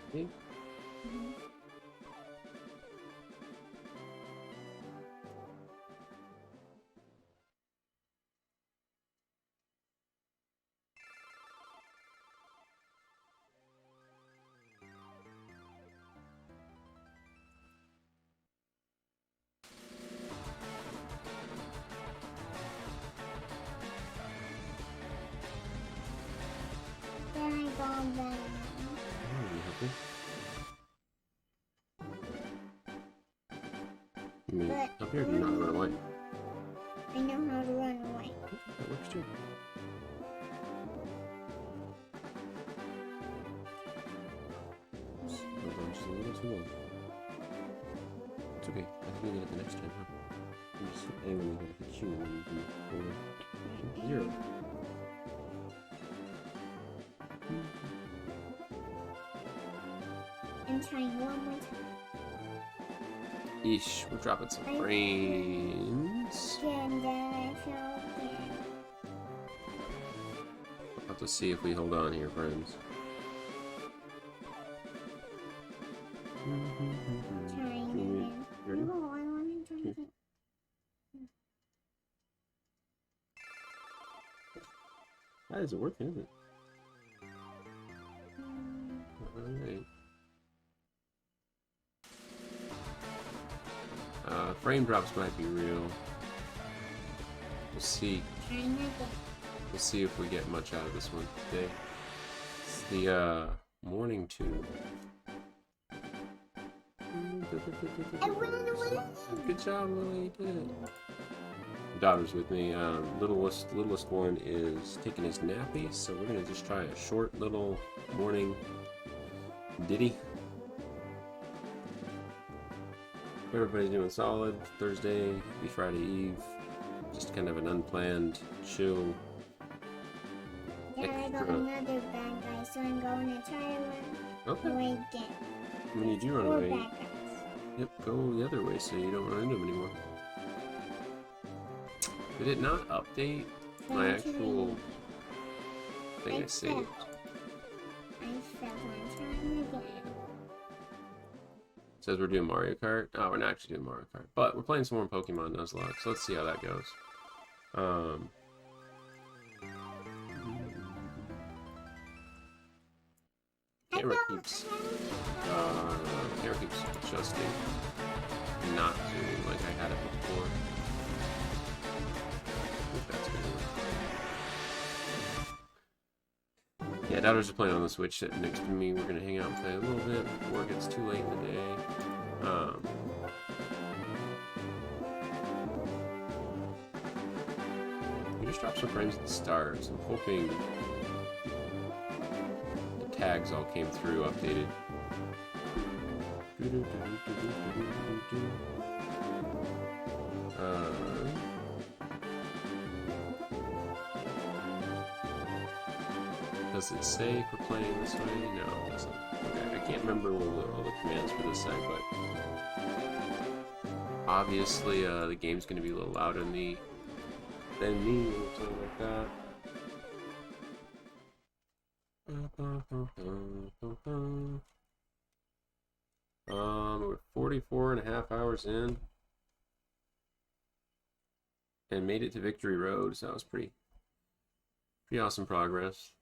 Okay. Then I go back. I mean, But up here, do not run away. I know how to run away. That works too. Hold on, just a little too long. It's okay. I think we get it the next time, huh? I'm just aiming at the Q and you can forward. 0. I'm trying one more time. Eesh, we're dropping some frames. And then I fell again. We'll have to see if we hold on here, friends. Trying again. Ready? No, I want to try again. That isn't working, is it? Alright. Frame drops might be real. We'll see. Trying again. We'll see if we get much out of this one today. It's the morning tube. I win! Good job, Lily. You did it. Daughter's with me. Littlest one is taking his nappy, so we're gonna just try a short little morning ditty. Everybody's doing solid. Thursday, be Friday Eve. Just kind of an unplanned, chill. Then I got another bad guy, so I'm going to try to run away again. When you do run More away, bad guys. yep, go the other way so you don't run into them anymore. Did it not update my actual thing I saved? I fell. I'm trying again. Says we're doing Mario Kart. Oh, we're not actually doing Mario Kart, but we're playing some more Pokemon Nuzlocke, so let's see how that goes. Camera keeps adjusting, not zooming like I had it before. I think that's gonna work. Yeah, Daughter's playing on the Switch sitting next to me. We're gonna hang out and play a little bit before it gets too late in the day. We just dropped some frames at the start, so I'm hoping the tags all came through updated. Does it say if we're playing this way? No, it doesn't. Okay, I can't remember all the commands for this side, but obviously the game's going to be a little louder than me or something like that. We're 44.5 hours in and made it to Victory Road, so that was pretty awesome progress.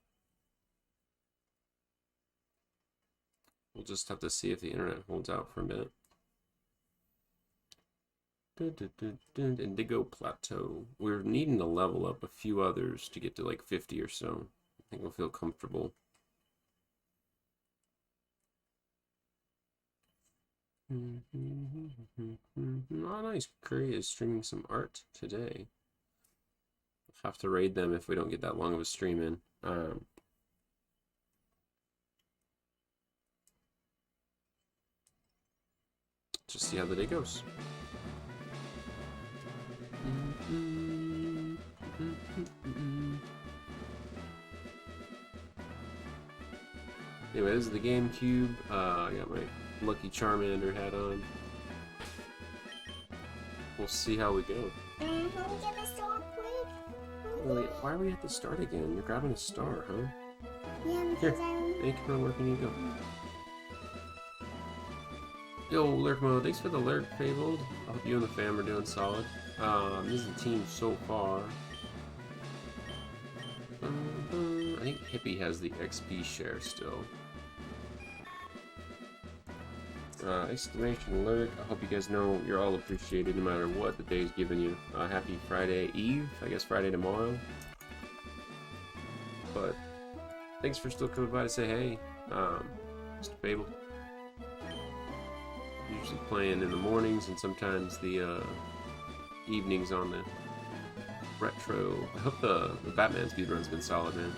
We'll just have to see if the internet holds out for a minute. Indigo Plateau. We're needing to level up a few others to get to like 50 or so. I think we'll feel comfortable. Oh, nice. Curry is streaming some art today. We'll have to raid them if we don't get that long of a stream in. Just see how the day goes. Anyway, this is the GameCube. I got my Lucky Charmander hat on. We'll see how we go. Can we get the star, please? Wait, why are we at the start again? You're grabbing a star, huh? Yeah, because Here, hey, come on, where can you go? Yo, Lurk Mode, thanks for the lurk, Fabled. I hope you and the fam are doing solid. This is the team so far. I think Hippie has the XP share still. Exclamation alert. I hope you guys know you're all appreciated no matter what the day's giving you. Happy Friday Eve. I guess Friday tomorrow. But thanks for still coming by to say hey. Mr. Fable. Usually playing in the mornings and sometimes the evenings on the retro. I hope the Batman speedrun's been solid, man.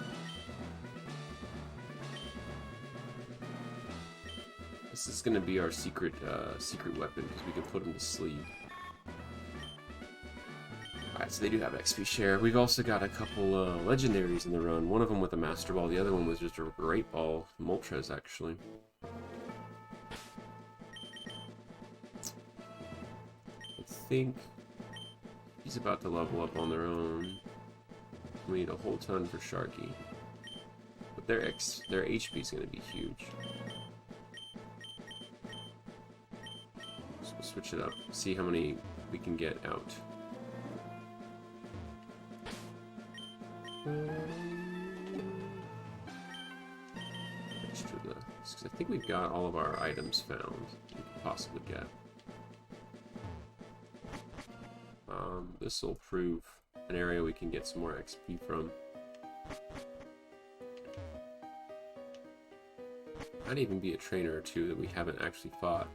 This is gonna be our secret weapon because we can put him to sleep. Alright, so they do have XP share. We've also got a couple legendaries in the run. One of them with a Master Ball, the other one was just a Great Ball. Moltres, actually. I think he's about to level up on their own. We need a whole ton for Sharky. But their HP is going to be huge. So we'll switch it up, see how many we can get out. Extra this, because I think we've got all of our items found we could possibly get. This will prove an area we can get some more XP from. Might even be a trainer or two that we haven't actually fought.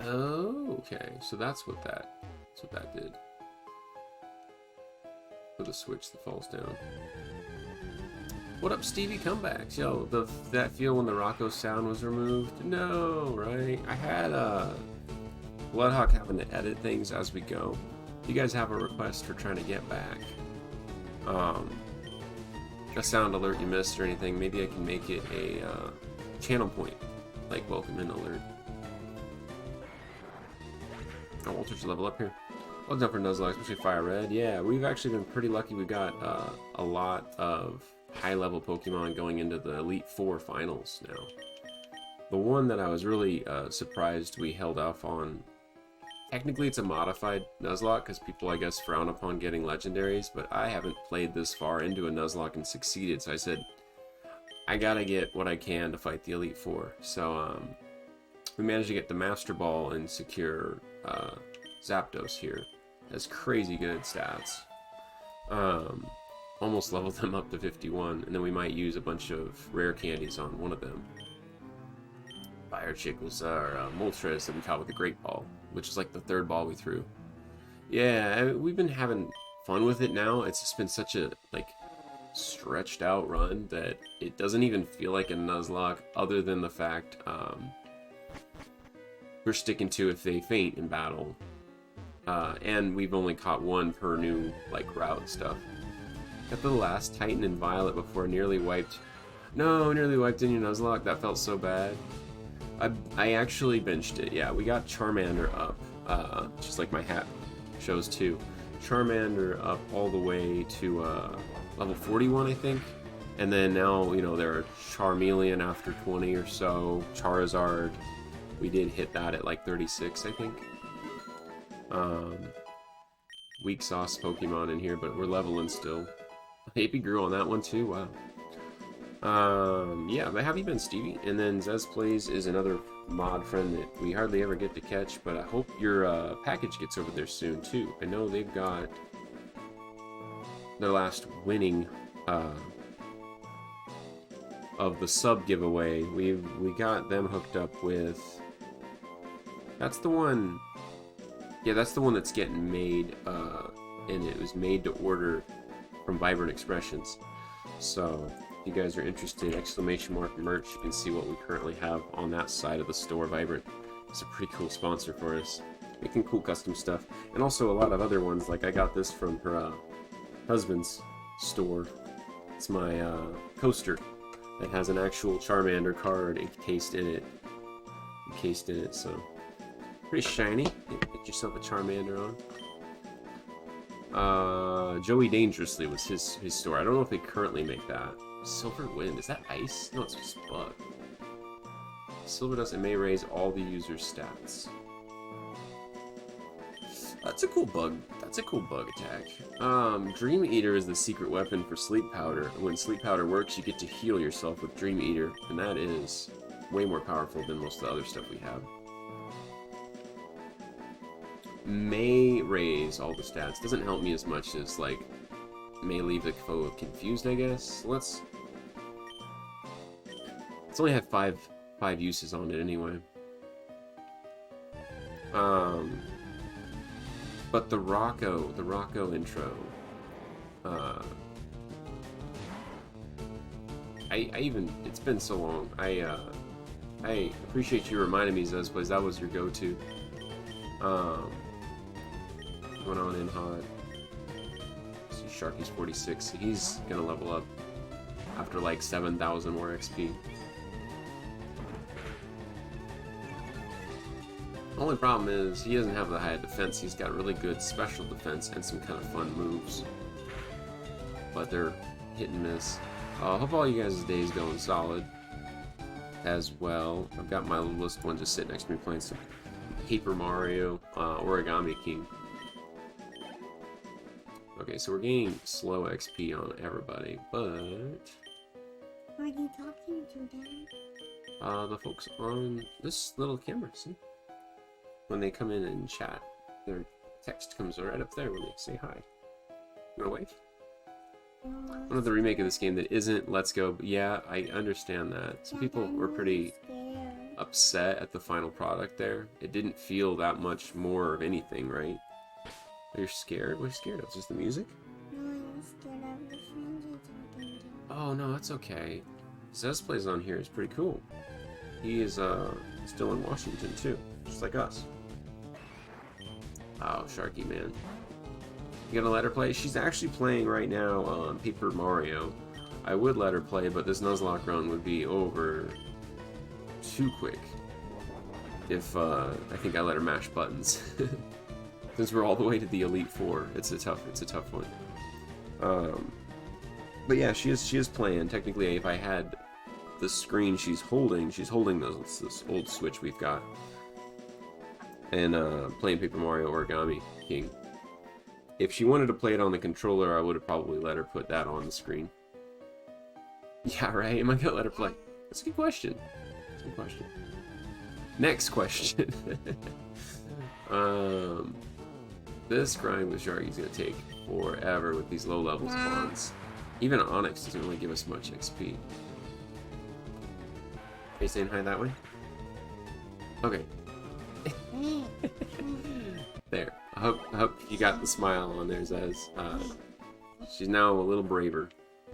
Oh, okay. So that's what that did. For the switch that falls down. What up, Stevie Comebacks? Yo, that feel when the Rocco sound was removed? No, right? I had Bloodhawk having to edit things as we go. If you guys have a request for trying to get back a sound alert you missed or anything, maybe I can make it a channel point, like welcome in alert. Oh, Walter's level up here. Well done for Nuzlocke, especially FireRed. Yeah, we've actually been pretty lucky. We got a lot of high-level Pokemon going into the Elite Four finals now. The one that I was really surprised we held off on. Technically, it's a modified Nuzlocke because people, I guess, frown upon getting legendaries, but I haven't played this far into a Nuzlocke and succeeded, so I said, I gotta get what I can to fight the Elite Four. So, we managed to get the Master Ball and secure Zapdos here. Has crazy good stats. Almost leveled them up to 51, and then we might use a bunch of rare candies on one of them. Fire Chick was our Moltres that we caught with the Great Ball, which is like the third ball we threw. Yeah, we've been having fun with it now. It's just been such a stretched out run that it doesn't even feel like a Nuzlocke, other than the fact we're sticking to if they faint in battle, and we've only caught one per new route stuff. Got the last Titan and Violet before nearly wiped. No, nearly wiped in your Nuzlocke. That felt so bad. I actually benched it. Yeah, we got Charmander up, just like my hat shows too. Charmander up all the way to level 41, I think. And then now, there are Charmeleon after 20 or so. Charizard, we did hit that at like 36, I think. Weak sauce Pokemon in here, but we're leveling still. Apey grew on that one too, wow. Yeah, but how have you been, Stevie? And then Zez Plays is another mod friend that we hardly ever get to catch, but I hope your package gets over there soon too. I know they've got their last winning of the sub giveaway. We got them hooked up with. That's the one. Yeah, that's the one that's getting made, and it was made to order from Vibrant Expressions. So if you guys are interested, exclamation mark merch, you can see what we currently have on that side of the store. Vibrant, it's a pretty cool sponsor for us, making cool custom stuff, and also a lot of other ones. Like I got this from her husband's store. It's my coaster that has an actual Charmander card encased in it. So pretty shiny. Get yourself a Charmander on. Joey Dangerously was his store. I don't know if they currently make that. Silver Wind, is that ice? No, it's just bug. Silver dust, it may raise all the user's stats. That's a cool bug. That's a cool bug attack. Dream Eater is the secret weapon for Sleep Powder. When Sleep Powder works, you get to heal yourself with Dream Eater, and that is way more powerful than most of the other stuff we have. May raise all the stats. Doesn't help me as much as, like, may leave the foe confused, I guess. Let's... It's only had five uses on it anyway. But the Rocco intro, it's been so long. I appreciate you reminding me, Zez, because that was your go-to. Going on in hot. See, Sharky's 46. He's gonna level up after like 7,000 more XP. The only problem is he doesn't have the high defense. He's got really good special defense and some kind of fun moves. But they're hit and miss. Hope all you guys' days going solid as well. I've got my littlest one just sitting next to me playing some Paper Mario, Origami King. Okay, so we're gaining slow XP on everybody, but... Who are you talking to, Dad? The folks on this little camera, see? When they come in and chat, their text comes right up there when they say hi. You wanna wave? Another remake of this game that isn't Let's Go, but yeah, I understand that. Some people were pretty upset at the final product there. It didn't feel that much more of anything, right? Are you scared? What are you scared of? Just the music? No, I'm scared of the friends you're talking to. Oh no, that's okay. Zez plays on here. It's pretty cool. He is still in Washington too, just like us. Oh, Sharky, man. You gonna let her play? She's actually playing right now on Paper Mario. I would let her play, but this Nuzlocke run would be over too quick if I think I let her mash buttons. Since we're all the way to the Elite Four, it's a tough one. But yeah, she is playing. Technically, if I had the screen she's holding this old Switch we've got, and playing Paper Mario Origami King. If she wanted to play it on the controller, I would have probably let her put that on the screen. Yeah, right? Am I gonna let her play? That's a good question. That's a good question. Next question. This grind with Sharky's gonna take forever with these low level spawns. Even Onyx doesn't really give us much XP. Are you saying hi that way? Okay. There. I hope you got the smile on there, Zez. She's now a little braver,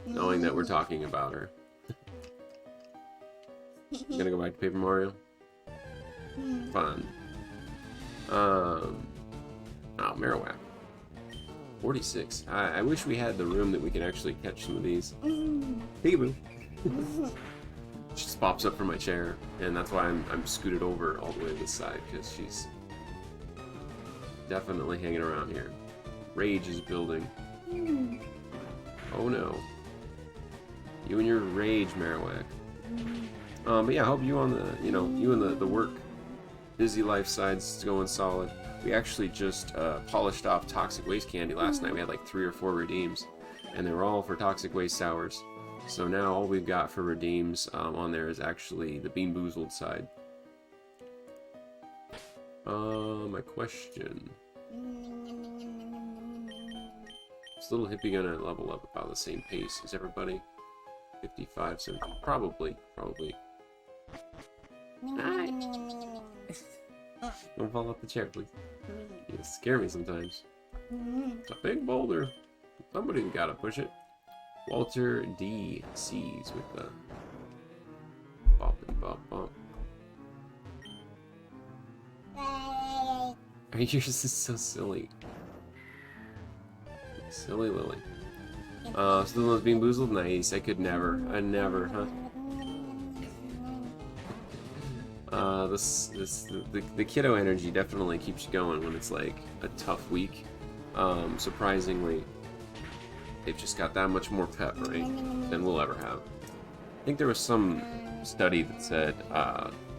knowing that we're talking about her. I'm gonna go back to Paper Mario. Fun. Oh, Marowak. 46. I wish we had the room that we could actually catch some of these. Peekaboo. She just pops up from my chair, and that's why I'm scooted over all the way to this side, because she's definitely hanging around here. Rage is building. Oh no. You and your rage, Marowak. But yeah, I hope you on the, you and the work, busy life side's going solid. We actually just polished off Toxic Waste Candy last night. We had like 3 or 4 redeems, and they were all for Toxic Waste Sours. So now all we've got for redeems on there is actually the Bean Boozled side. My question. Is Little Hippie gonna level up about the same pace as everybody? 55, so probably. Don't fall off the chair, please. You scare me sometimes. It's a big boulder. Somebody gotta push it. Walter D. C's with the boppity bop bop. Yours is so silly. Silly Lily. Still those Bean Boozled? Nice. I could never. I never, huh? The kiddo energy definitely keeps you going when it's like a tough week. Surprisingly, they've just got that much more pep, right, than we'll ever have. I think there was some study that said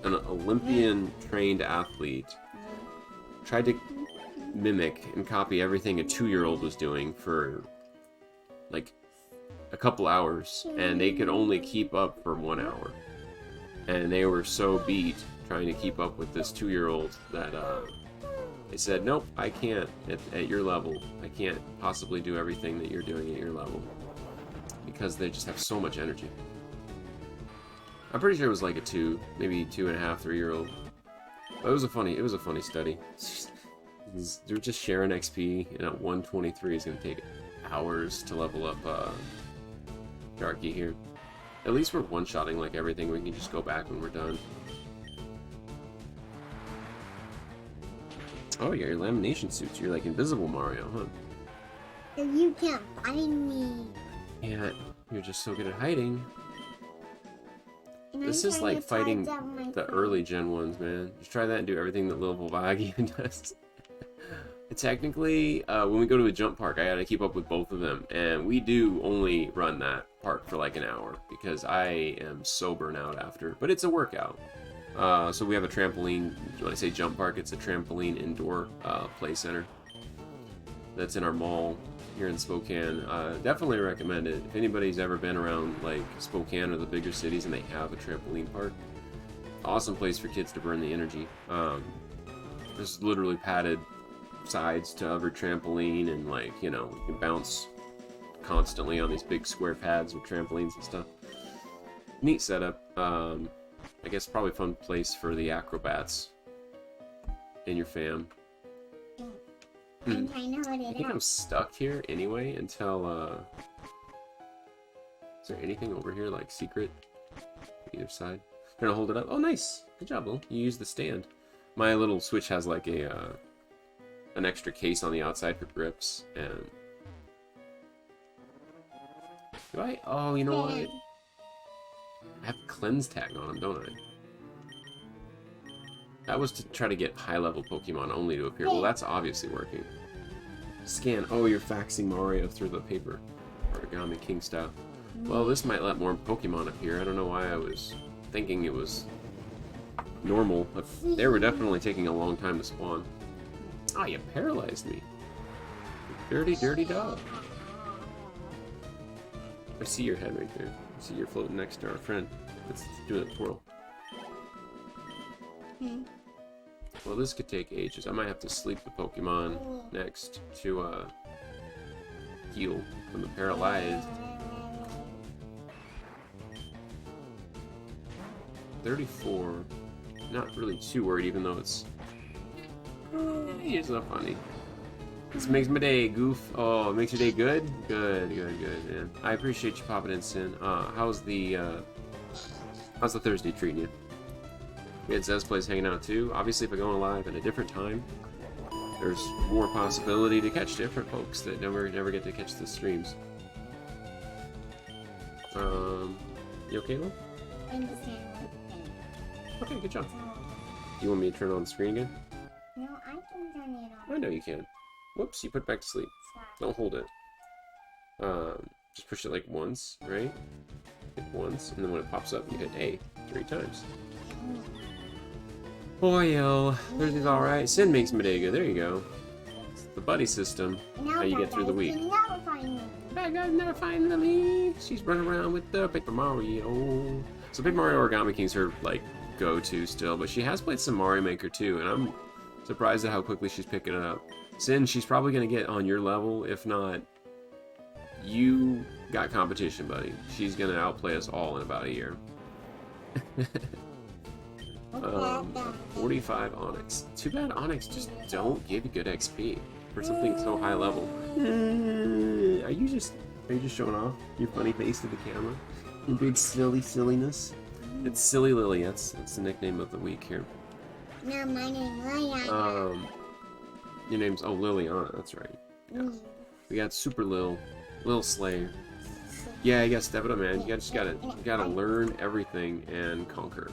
an Olympian-trained athlete tried to mimic and copy everything a 2-year-old was doing for, like, a couple hours, and they could only keep up for 1 hour. And they were so beat trying to keep up with this 2-year-old that they said, nope, I can't at your level. I can't possibly do everything that you're doing at your level. Because they just have so much energy. I'm pretty sure it was like a maybe 2.5, 3-year-old. But it was a funny study. They're just sharing XP, and at 123 is going to take hours to level up Darky here. At least we're one-shotting like everything. We can just go back when we're done. Oh, you got your lamination suits. You're like Invisible Mario, huh? So you can't find me. Yeah, you're just so good at hiding. And This is like fighting the early gen ones, man. Just try that and do everything that Lil Volvagi does. Technically, when we go to a jump park, I gotta keep up with both of them, and we do only run that park for like an hour because I am so burnt out after. But it's a workout. So we have a trampoline. When I say jump park, it's a trampoline indoor play center that's in our mall here in Spokane. Definitely recommend it. If anybody's ever been around like Spokane or the bigger cities and they have a trampoline park, awesome place for kids to burn the energy. There's literally padded sides to every trampoline, and like, you know, you can bounce constantly on these big square pads with trampolines and stuff. Neat setup. I guess probably a fun place for the acrobats in your fam. I'm trying to hold I it think up. I'm stuck here anyway until, is there anything over here, like, secret? Either side. Trying to hold it up. Oh, nice! Good job, Will. You used the stand. My little Switch has, like, an extra case on the outside for grips, and... Do I? Oh, you know what? I have cleanse tag on them, don't I? That was to try to get high-level Pokemon only to appear. Well, that's obviously working. Scan. Oh, you're faxing Mario through the paper. Origami King style. Well, this might let more Pokemon appear. I don't know why I was thinking it was normal. But they were definitely taking a long time to spawn. Ah, you paralyzed me. Dirty, dirty dog. I see your head right there. I see you're floating next to our friend. Let's do a twirl. Well, this could take ages. I might have to sleep the Pokemon next to heal from the paralyzed. 34. Not really too worried, even though it's so funny. This makes my day, Goof. Oh, it makes your day good? Good, good, good, man. I appreciate you popping in, Sin. How's the Thursday treating you? We had Zez Plays hanging out too. Obviously, if I go on live at a different time, there's more possibility to catch different folks that never get to catch the streams. You okay, Lil? Okay, good job. Do you want me to turn on the screen again? No, I can turn it on. I know you can. Whoops, you put it back to sleep. Don't hold it. Just push it like once, right? Hit once, and then when it pops up, you hit A 3 times. Boyo, Thursday's alright. Sin makes my day good. There you go. It's the buddy system. How you get through the week. Never find me. Bad guys never find Lily. She's running around with the Paper Mario. So Paper Mario Origami King's her like go-to still, but she has played some Mario Maker too, and I'm surprised at how quickly she's picking it up. Sin, she's probably gonna get on your level. If not, you got competition, buddy. She's gonna outplay us all in about a year. 45 Onyx. Too bad Onyx just don't give you good XP for something so high level. Are you just showing off your funny face to the camera? Your big silliness? It's Silly Lily. That's the nickname of the week here. No, my name's Liliana. Your name's Liliana. That's right. Yeah. We got Super Lil Slayer. Yeah, you gotta step it up, man. You gotta learn everything and conquer.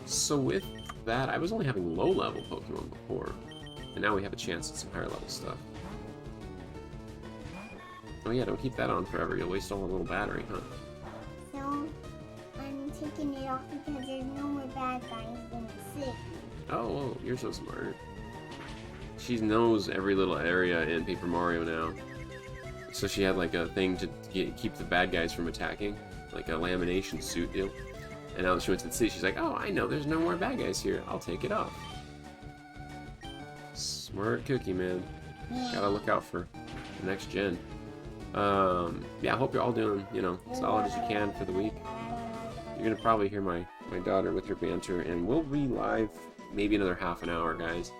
So with that, I was only having low-level Pokemon before, and now we have a chance at some higher-level stuff. Oh yeah, don't keep that on forever. You'll waste all the little battery, huh? So, until kicking it off because there's no more bad guys in the city. Oh, you're so smart. She knows every little area in Paper Mario now. So she had like a thing to keep the bad guys from attacking, like a lamination suit deal. And now that she went to the city, she's like, oh, I know there's no more bad guys here. I'll take it off. Smart cookie, man. Yeah. Gotta look out for the next gen. Yeah, I hope you're all doing, you know, solid as you can for the week. You're gonna probably hear my daughter with her banter, and we'll be live maybe another half an hour, guys.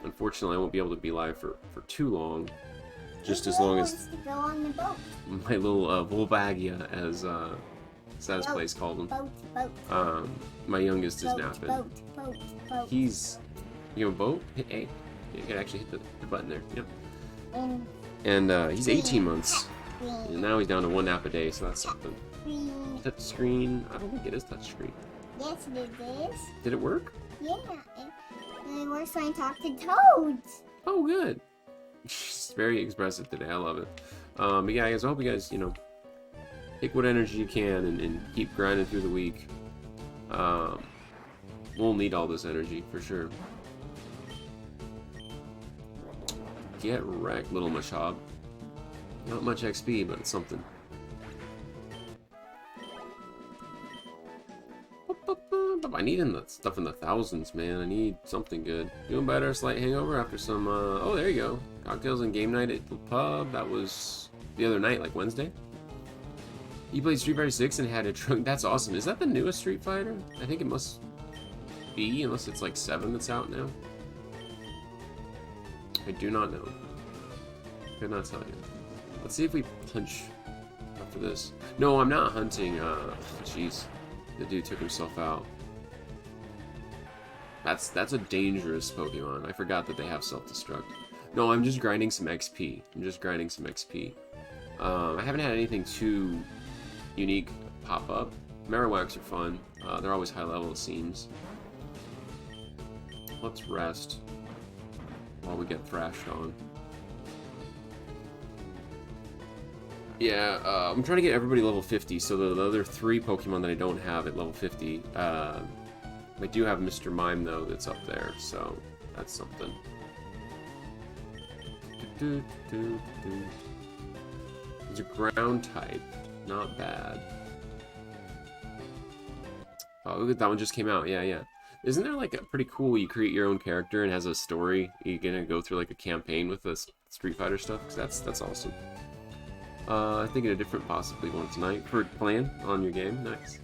Unfortunately, I won't be able to be live for too long. Just as long as to go on the boat. my little Volvagia, as Saz Place called him. Boat. My youngest is napping. Boat. He's, you know, boat. Hit A. You can actually hit the button there. Yep. And he's 18 months, and now he's down to 1 nap a day, so that's something. Touch screen. I don't think it is touch screen. Yes, it is. Did it work? Yeah, it works when I talk to Toads. Oh, good. She's very expressive today. I love it. But yeah, guys, I hope you guys, you know, take what energy you can and keep grinding through the week. We'll need all this energy for sure. Get wrecked, little Mashab. Not much XP, but it's something. I need stuff in the thousands, man. I need something good. Doing better, slight hangover after some, oh, there you go. Cocktails and game night at the pub. That was the other night, like Wednesday. You played Street Fighter 6 and had a trunk. That's awesome. Is that the newest Street Fighter? I think it must be, unless it's like 7 that's out now. I do not know. Could not tell you. Let's see if we punch after this. No, I'm not hunting. Jeez. The dude took himself out. That's a dangerous Pokemon. I forgot that they have self-destruct. No, I'm just grinding some XP. I haven't had anything too unique pop up. Marowaks are fun. They're always high level, it seems. Let's rest while we get thrashed on. Yeah, I'm trying to get everybody level 50, so the other 3 Pokemon that I don't have at level 50, I do have Mr. Mime, though, that's up there, so that's something. He's a ground type, not bad. Oh, look at that one just came out, yeah. Isn't there, like, a pretty cool, you create your own character and has a story, you're gonna go through, like, a campaign with the Street Fighter stuff? Because that's awesome. I think a different possibly one tonight for playing on your game. Nice.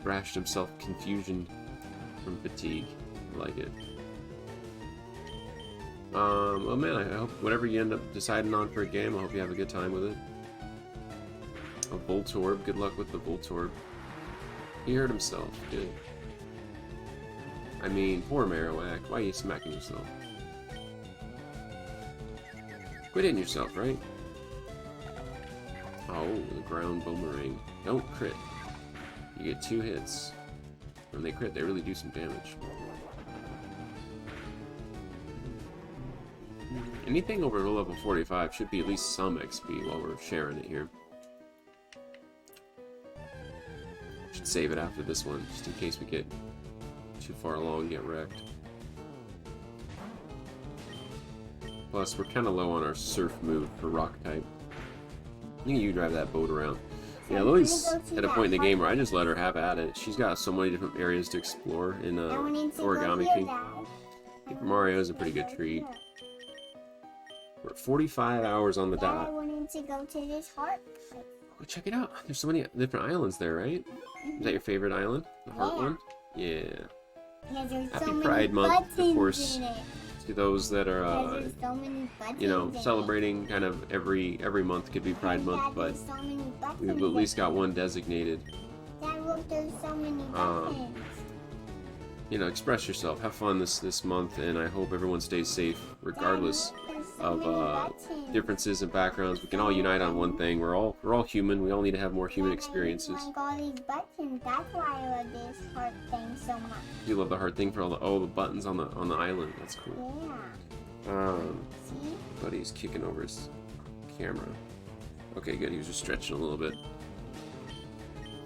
Thrashed himself confusion from fatigue. I like it. Oh man, I hope whatever you end up deciding on for a game, I hope you have a good time with it. A Voltorb, good luck with the Voltorb. He hurt himself, good. I mean, poor Marowak, why are you smacking yourself? Quit hitting yourself, right? Oh, the ground boomerang. Don't crit. You get 2 hits. When they crit, they really do some damage. Anything over level 45 should be at least some XP while we're sharing it here. Should save it after this one, just in case we get too far along and get wrecked. Plus, we're kind of low on our surf move for rock type. I think you drive that boat around. Yeah, Lily's at a point in the game where I just let her have at it. She's got so many different areas to explore in Origami King. Paper Mario is a pretty good treat. We're at 45 hours on the dot. I wanted to go to this heart. Oh, check it out. There's so many different islands there, right? Is that your favorite island? The heart one? Yeah. Happy Pride Month, of course. To those that are, you know, celebrating kind of every month could be Pride Month, but we've at least got one designated. Dad, look, there's so many buttons. You know, express yourself, have fun this month, and I hope everyone stays safe, regardless of differences in backgrounds. We can all unite on one thing. We're all human. We all need to have more human experiences. I like all these buttons. That's why I love this heart thing so much. You love the heart thing for all the buttons on the island. That's cool. Yeah. See? Buddy's kicking over his camera. Okay, good. He was just stretching a little bit.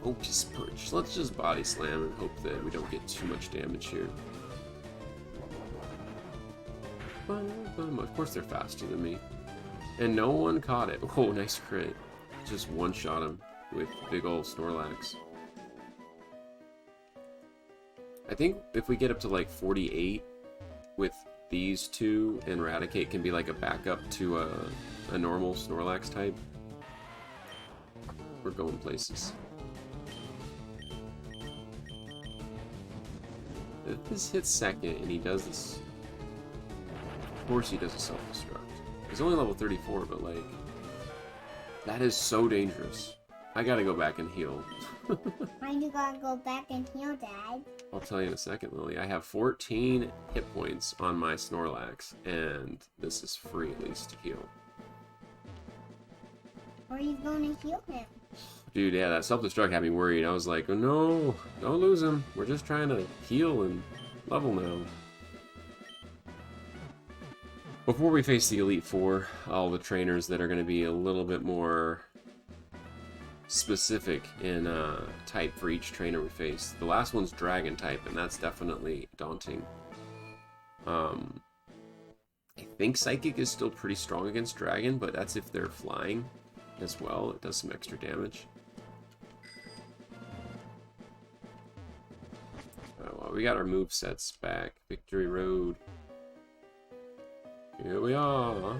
Focus punch. Let's just body slam and hope that we don't get too much damage here. Of course they're faster than me. And no one caught it. Oh, nice crit. Just one-shot him with big ol' Snorlax. I think if we get up to like 48 with these two, and Eradicate can be like a backup to a normal Snorlax type, we're going places. If this hits second and he does this, of course he does a self-destruct. He's only level 34, but like, that is so dangerous. I gotta go back and heal. Why you gotta go back and heal, Dad? I'll tell you in a second, Lily. I have 14 hit points on my Snorlax, and this is free at least to heal. Or are you going to heal him? Dude, yeah, that self-destruct had me worried. I was like, oh no, don't lose him. We're just trying to heal and level now. Before we face the Elite Four, all the trainers that are going to be a little bit more specific in type for each trainer we face. The last one's Dragon type, and that's definitely daunting. I think Psychic is still pretty strong against Dragon, but that's if they're flying as well. It does some extra damage. Well, we got our movesets back. Victory Road. Here we are.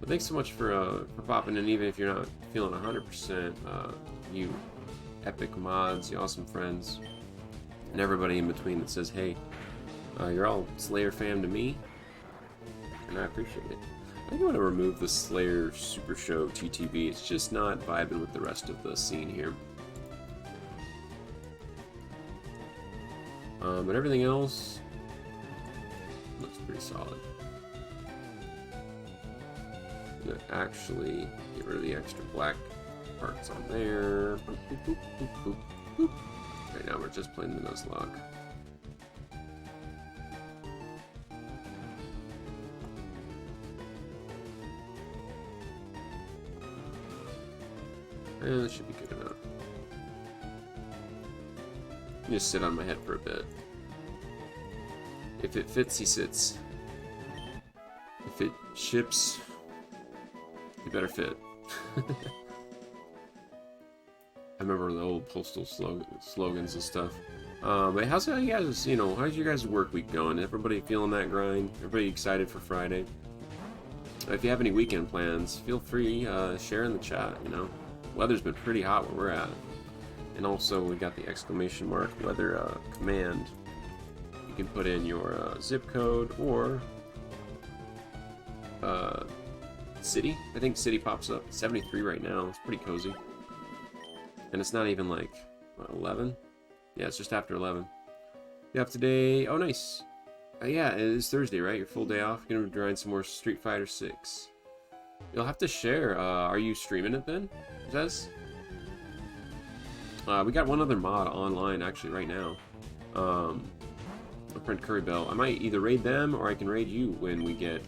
But thanks so much for popping in, even if you're not feeling 100%. You epic mods, you awesome friends, and everybody in between that says, hey, you're all Slayer fam to me, and I appreciate it. I think I want to remove the Slayer Super Show TTV. It's just not vibing with the rest of the scene here. But everything else looks pretty solid. I'm gonna actually get rid of the extra black parts on there. Boop, boop, boop, boop, boop, boop. Right now we're just playing the Nuzlocke. And this should be good enough. Just sit on my head for a bit. If it fits, he sits. If it ships, he better fit. I remember the old postal slogans and stuff. But how's you guys, how's your guys' work week going? Everybody feeling that grind? Everybody excited for Friday? If you have any weekend plans, feel free, share in the chat, Weather's been pretty hot where we're at. And also, we got the exclamation mark weather command. You can put in your zip code or city. I think city pops up. 73 right now. It's pretty cozy. And it's not even like, what, 11? Yeah, it's just after 11. You have today. Oh, nice. Yeah, it is Thursday, right? Your full day off. You're gonna grind some more Street Fighter 6. You'll have to share. Are you streaming it then, Zez? We got one other mod online actually right now. Our friend Curry Bell. I might either raid them or I can raid you when we get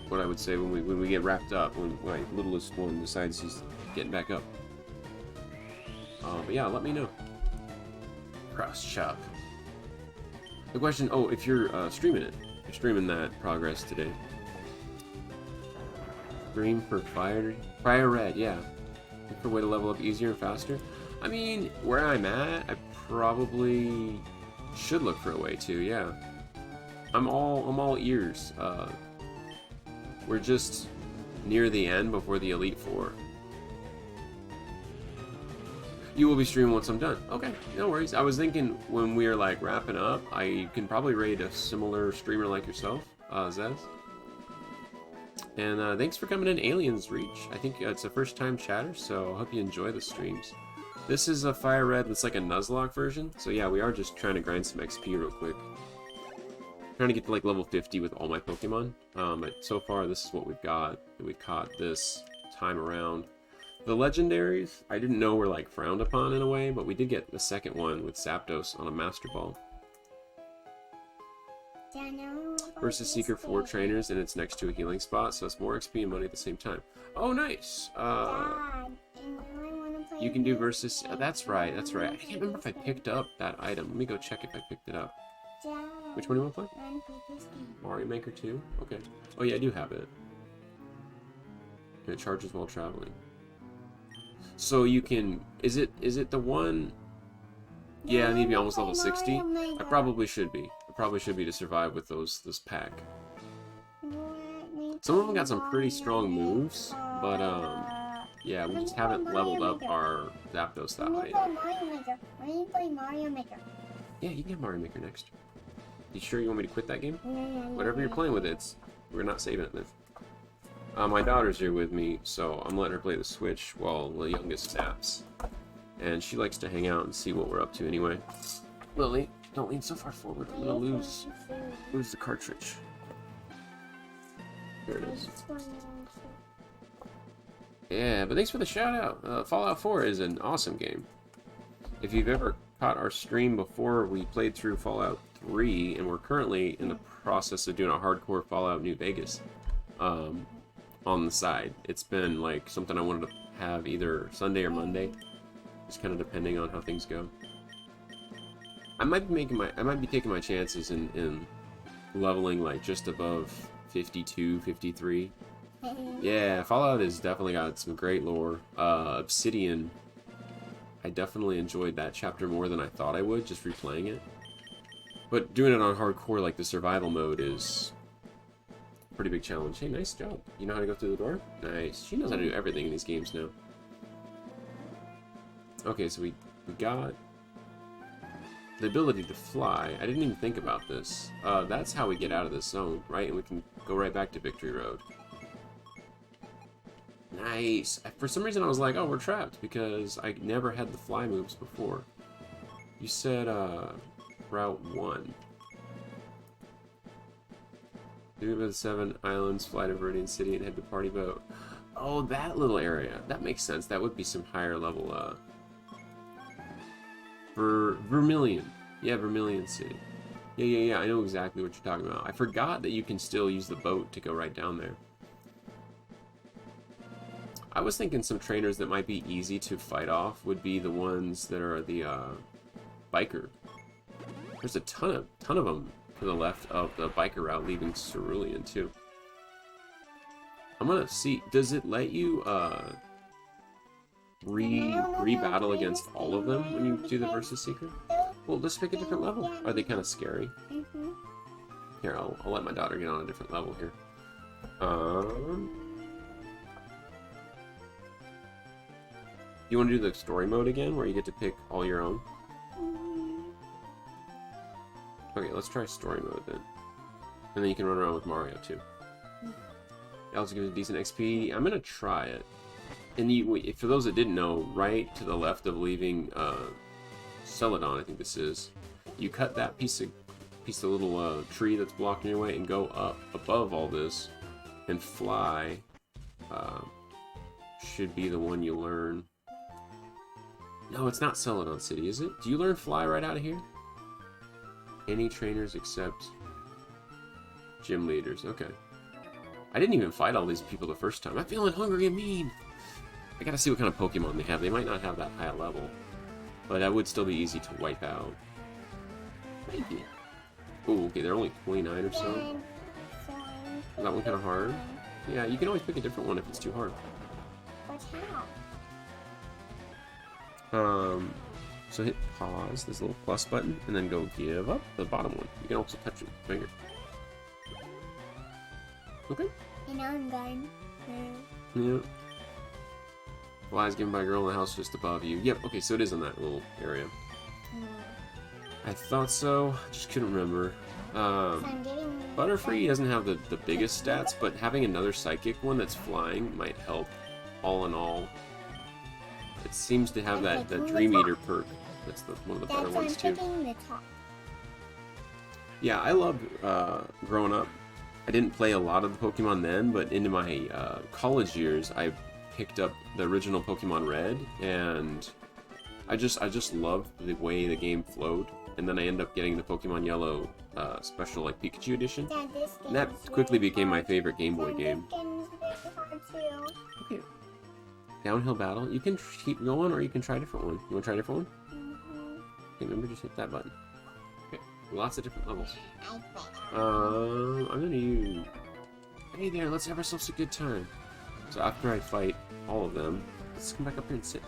what I would say when we get wrapped up, when my littlest one decides he's getting back up. But yeah, let me know. Cross chop. The question, if you're streaming it. You're streaming that progress today. Stream for FireRed, yeah. Look for a way to level up easier and faster. I mean, where I'm at, I probably should look for a way to, yeah. I'm all ears. We're just near the end before the Elite Four. You will be streaming once I'm done. Okay, no worries. I was thinking when we are like wrapping up, I can probably raid a similar streamer like yourself, Zez. And thanks for coming in, Aliens Reach. I think it's a first-time chatter, so I hope you enjoy the streams. This is a FireRed that's like a Nuzlocke version. So yeah, we are just trying to grind some XP real quick. Trying to get to like level 50 with all my Pokemon. But so far, this is what we've got that we caught this time around. The legendaries, I didn't know were like frowned upon in a way, but we did get the second one with Zapdos on a Master Ball. Dad, Yeah, no. Versus Seeker 4 trainers, and it's next to a healing spot, so it's more XP and money at the same time. Oh, nice! Dad, and now I wanna play You can do this versus... game. that's right, that's right. I can't remember if I picked up that item. Let me go check if I picked it up. Dad, Which one do you want to play? I wanna play this game. Mario Maker 2? Okay. Oh yeah, I do have it. And it charges while traveling. So you can... Is it the one... Yeah, I need to be almost level 60. I probably should be. I probably should be to survive with this pack. Some of them got some pretty strong moves, but yeah, we just haven't leveled up our Zapdos that high yet. Why don't you play Mario Maker? Yeah, you can get Mario Maker next. You sure you want me to quit that game? Yeah. Whatever you're playing with, we're not saving it then. My daughter's here with me, so I'm letting her play the Switch while the youngest naps. And she likes to hang out and see what we're up to anyway. Lily, don't lean so far forward. I'm gonna lose the cartridge. There it is. Yeah, but thanks for the shout out. Fallout 4 is an awesome game. If you've ever caught our stream before, we played through Fallout 3, and we're currently in the process of doing a hardcore Fallout New Vegas on the side. It's been like something I wanted to have either Sunday or Monday. Just kind of depending on how things go. I might be taking my chances in leveling like just above 52, 53. Yeah, Fallout has definitely got some great lore. Obsidian, I definitely enjoyed that chapter more than I thought I would, just replaying it. But doing it on hardcore, like the survival mode, is a pretty big challenge. Hey, nice job. You know how to go through the door? Nice. She knows how to do everything in these games now. Okay, so we got the ability to fly. I didn't even think about this. That's how we get out of this zone, right? And we can go right back to Victory Road. Nice. For some reason I was like, oh, we're trapped, because I never had the fly moves before. You said, Route 1. Do the 7 islands, fly to Viridian City, and head to Party Boat. Oh, that little area. That makes sense. That would be some higher level, Vermilion. Yeah, Vermilion City. Yeah, I know exactly what you're talking about. I forgot that you can still use the boat to go right down there. I was thinking some trainers that might be easy to fight off would be the ones that are the biker. There's a ton of them to the left of the biker route leaving Cerulean too. I'm gonna see, does it let you re-battle against all of them when you do the versus Seeker? Well, let's pick a different level. Are they kind of scary? Here, I'll let my daughter get on a different level here. You want to do the story mode again, where you get to pick all your own? Okay, let's try story mode then. And then you can run around with Mario too. It also gives you decent XP. I'm gonna try it. And for those that didn't know, right to the left of leaving Celadon, I think this is, you cut that piece of little tree that's blocking your way and go up above all this and fly. Should be the one you learn. No, it's not Celadon City, is it? Do you learn fly right out of here? Any trainers except gym leaders. Okay. I didn't even fight all these people the first time. I'm feeling hungry and mean. I gotta see what kind of Pokemon they have. They might not have that high a level, but that would still be easy to wipe out. Maybe. Oh, okay, they're only 29 or so. Is that one kind of hard? Yeah, you can always pick a different one if it's too hard. So hit pause, this little plus button, and then go give up the bottom one. You can also touch it with your finger. Okay. And now I'm done. Yeah. Flies given by a girl in the house just above you. Yep, okay, so it is in that little area. I thought so, just couldn't remember. Butterfree doesn't have the biggest stats, but having another psychic one that's flying might help, all in all. It seems to have that Dream Eater perk. That's one of the better ones too. Yeah, I loved growing up. I didn't play a lot of the Pokemon then, but into my college years, I picked up the original Pokemon Red, and I just loved the way the game flowed. and then I ended up getting the Pokemon Yellow special, like, Pikachu edition. Dad, this And that quickly became my favorite Game Boy Dad, game. This game is very hard too. Okay. Downhill battle. You can keep going, or you can try a different one. You want to try a different one? Okay, remember, just hit that button. Okay, lots of different levels. I'm gonna use... Hey there, let's have ourselves a good time. So after I fight all of them, let's come back up here and sit.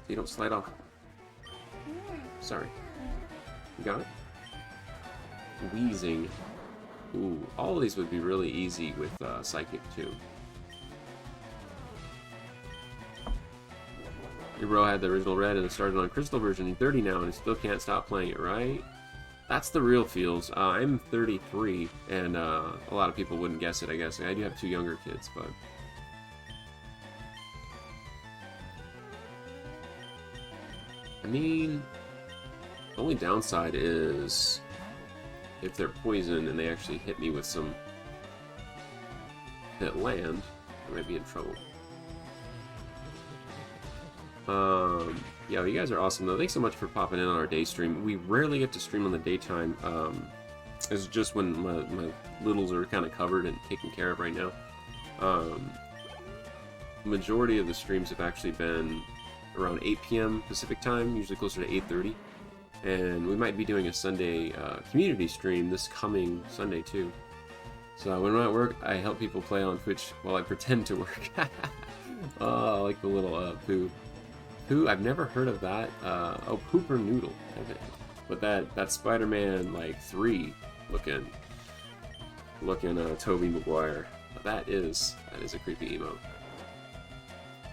So you don't slide off. Sorry. You got it? Wheezing. Ooh, all of these would be really easy with Psychic too. Your bro had the original red and it started on Crystal version 30 now and he still can't stop playing it, right? That's the real feels. I'm 33 and a lot of people wouldn't guess it, I guess. I do have 2 younger kids, but... I mean, the only downside is if they're poison and they actually hit me with some that land, I might be in trouble. Yeah, well, you guys are awesome though. Thanks so much for popping in on our day stream. We rarely get to stream on the daytime. It's just when my littles are kind of covered and taken care of right now. Majority of the streams have actually been around 8 p.m. Pacific time, usually closer to 8:30. And we might be doing a Sunday community stream this coming Sunday too. So when I'm at work, I help people play on Twitch while I pretend to work. Oh, I like the little poo. Poo, I've never heard of that. Oh, Pooper Noodle. But that Spider-Man like 3 looking Tobey Maguire. That is a creepy emote.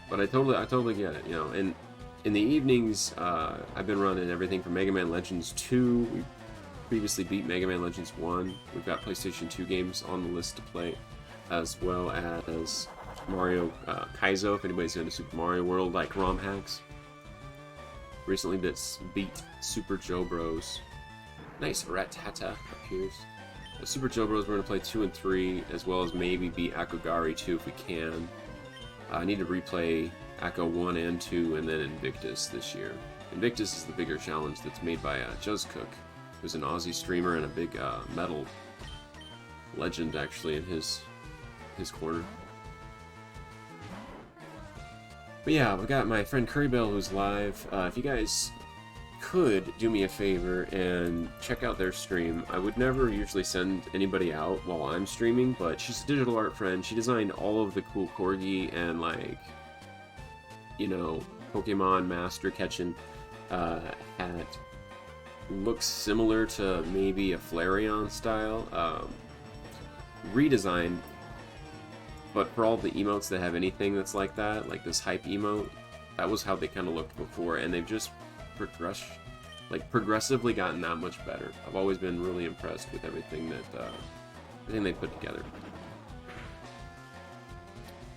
But I totally get it, you know. And in the evenings, I've been running everything from Mega Man Legends 2. We previously beat Mega Man Legends 1. We've got PlayStation 2 games on the list to play, as well as Mario Kaizo, if anybody's into Super Mario World, like ROM hacks. Recently beat Super Joe Bros. Nice Ratata appears. Super Joe Bros, we're going to play 2 and 3, as well as maybe beat Akogari 2 if we can. I need to replay Akko 1 and 2, and then Invictus this year. Invictus is the bigger challenge that's made by Juzzcook, who's an Aussie streamer and a big metal legend, actually, in his corner. But yeah, we got my friend Currybell who's live. If you guys could do me a favor and check out their stream. I would never usually send anybody out while I'm streaming, but she's a digital art friend. She designed all of the cool corgi and, like, you know, Pokemon Master Catching hat. Looks similar to maybe a Flareon style. Redesigned, but for all the emotes that have anything that's like that, like this hype emote, that was how they kind of looked before, and they've just progressively gotten that much better. I've always been really impressed with everything they put together.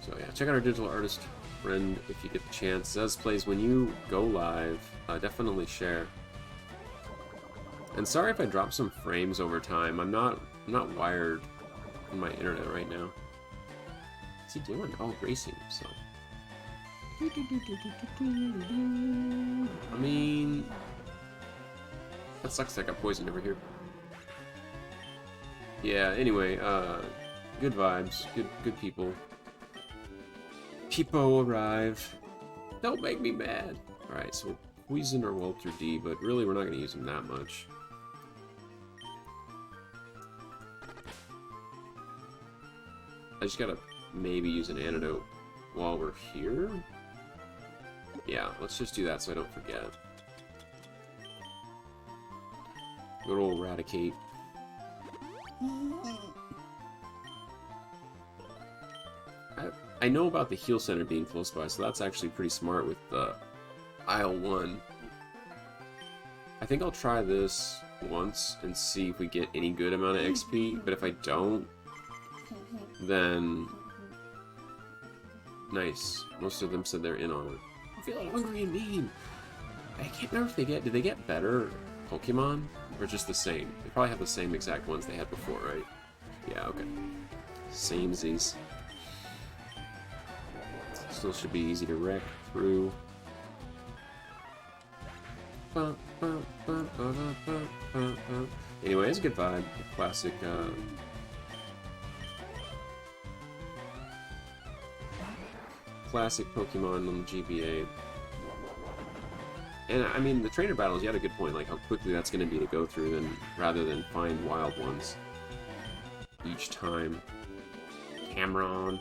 So yeah, check out our digital artist friend if you get the chance. Zez plays when you go live. Definitely share. And sorry if I drop some frames over time. I'm not wired on my internet right now. What's he doing? Oh, racing himself. I mean, that sucks that I got poisoned over here. Yeah, anyway, good vibes, good people. People arrive. Don't make me mad. Alright, so we're poisoned our Walter D, but really we're not going to use him that much. I just gotta maybe use an antidote while we're here. Yeah, let's just do that so I don't forget. Good old Raticate. I know about the heal center being close by, so that's actually pretty smart with the Aisle 1. I think I'll try this once and see if we get any good amount of XP, but if I don't, then nice. Most of them said they're in on it. I'm feeling hungry and mean. I can't remember if did they get better Pokemon or just the same? They probably have the same exact ones they had before, right? Yeah, okay. Samesies. Still should be easy to wreck through. Anyway, it's a good vibe. Classic, classic Pokemon on the GBA. And I mean, the trainer battles, you had a good point, like how quickly that's going to be to go through them, rather than find wild ones each time. Cameron,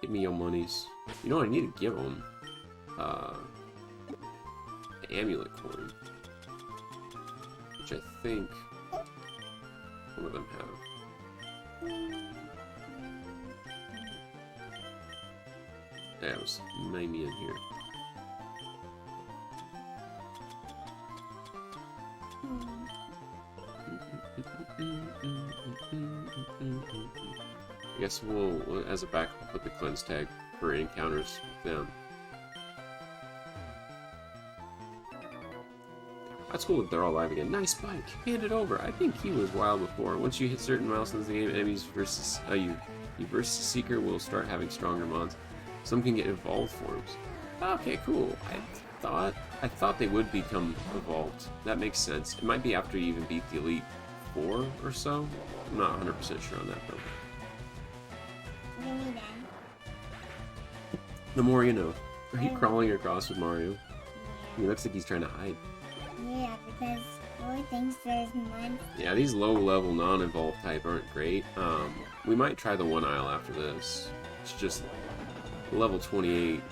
give me your monies. You know what I need to give them? The amulet coin, which I think one of them have. That was 90 in here. I guess we'll, as a backup, put the cleanse tag for encounters with them. That's cool that they're all alive again. Nice bike! Hand it over! I think he was wild before. Once you hit certain milestones in the game, enemies versus you versus Seeker will start having stronger mons. Some can get evolved forms. Okay, cool. I thought they would become evolved. That makes sense. It might be after you even beat the Elite 4 or so. I'm not 100% sure on that though. The more you know. Are you crawling across with Mario? He looks like he's trying to hide. Yeah, because Roy thinks there's months. Yeah, these low-level non-evolved type aren't great. We might try the one aisle after this. It's just level 28,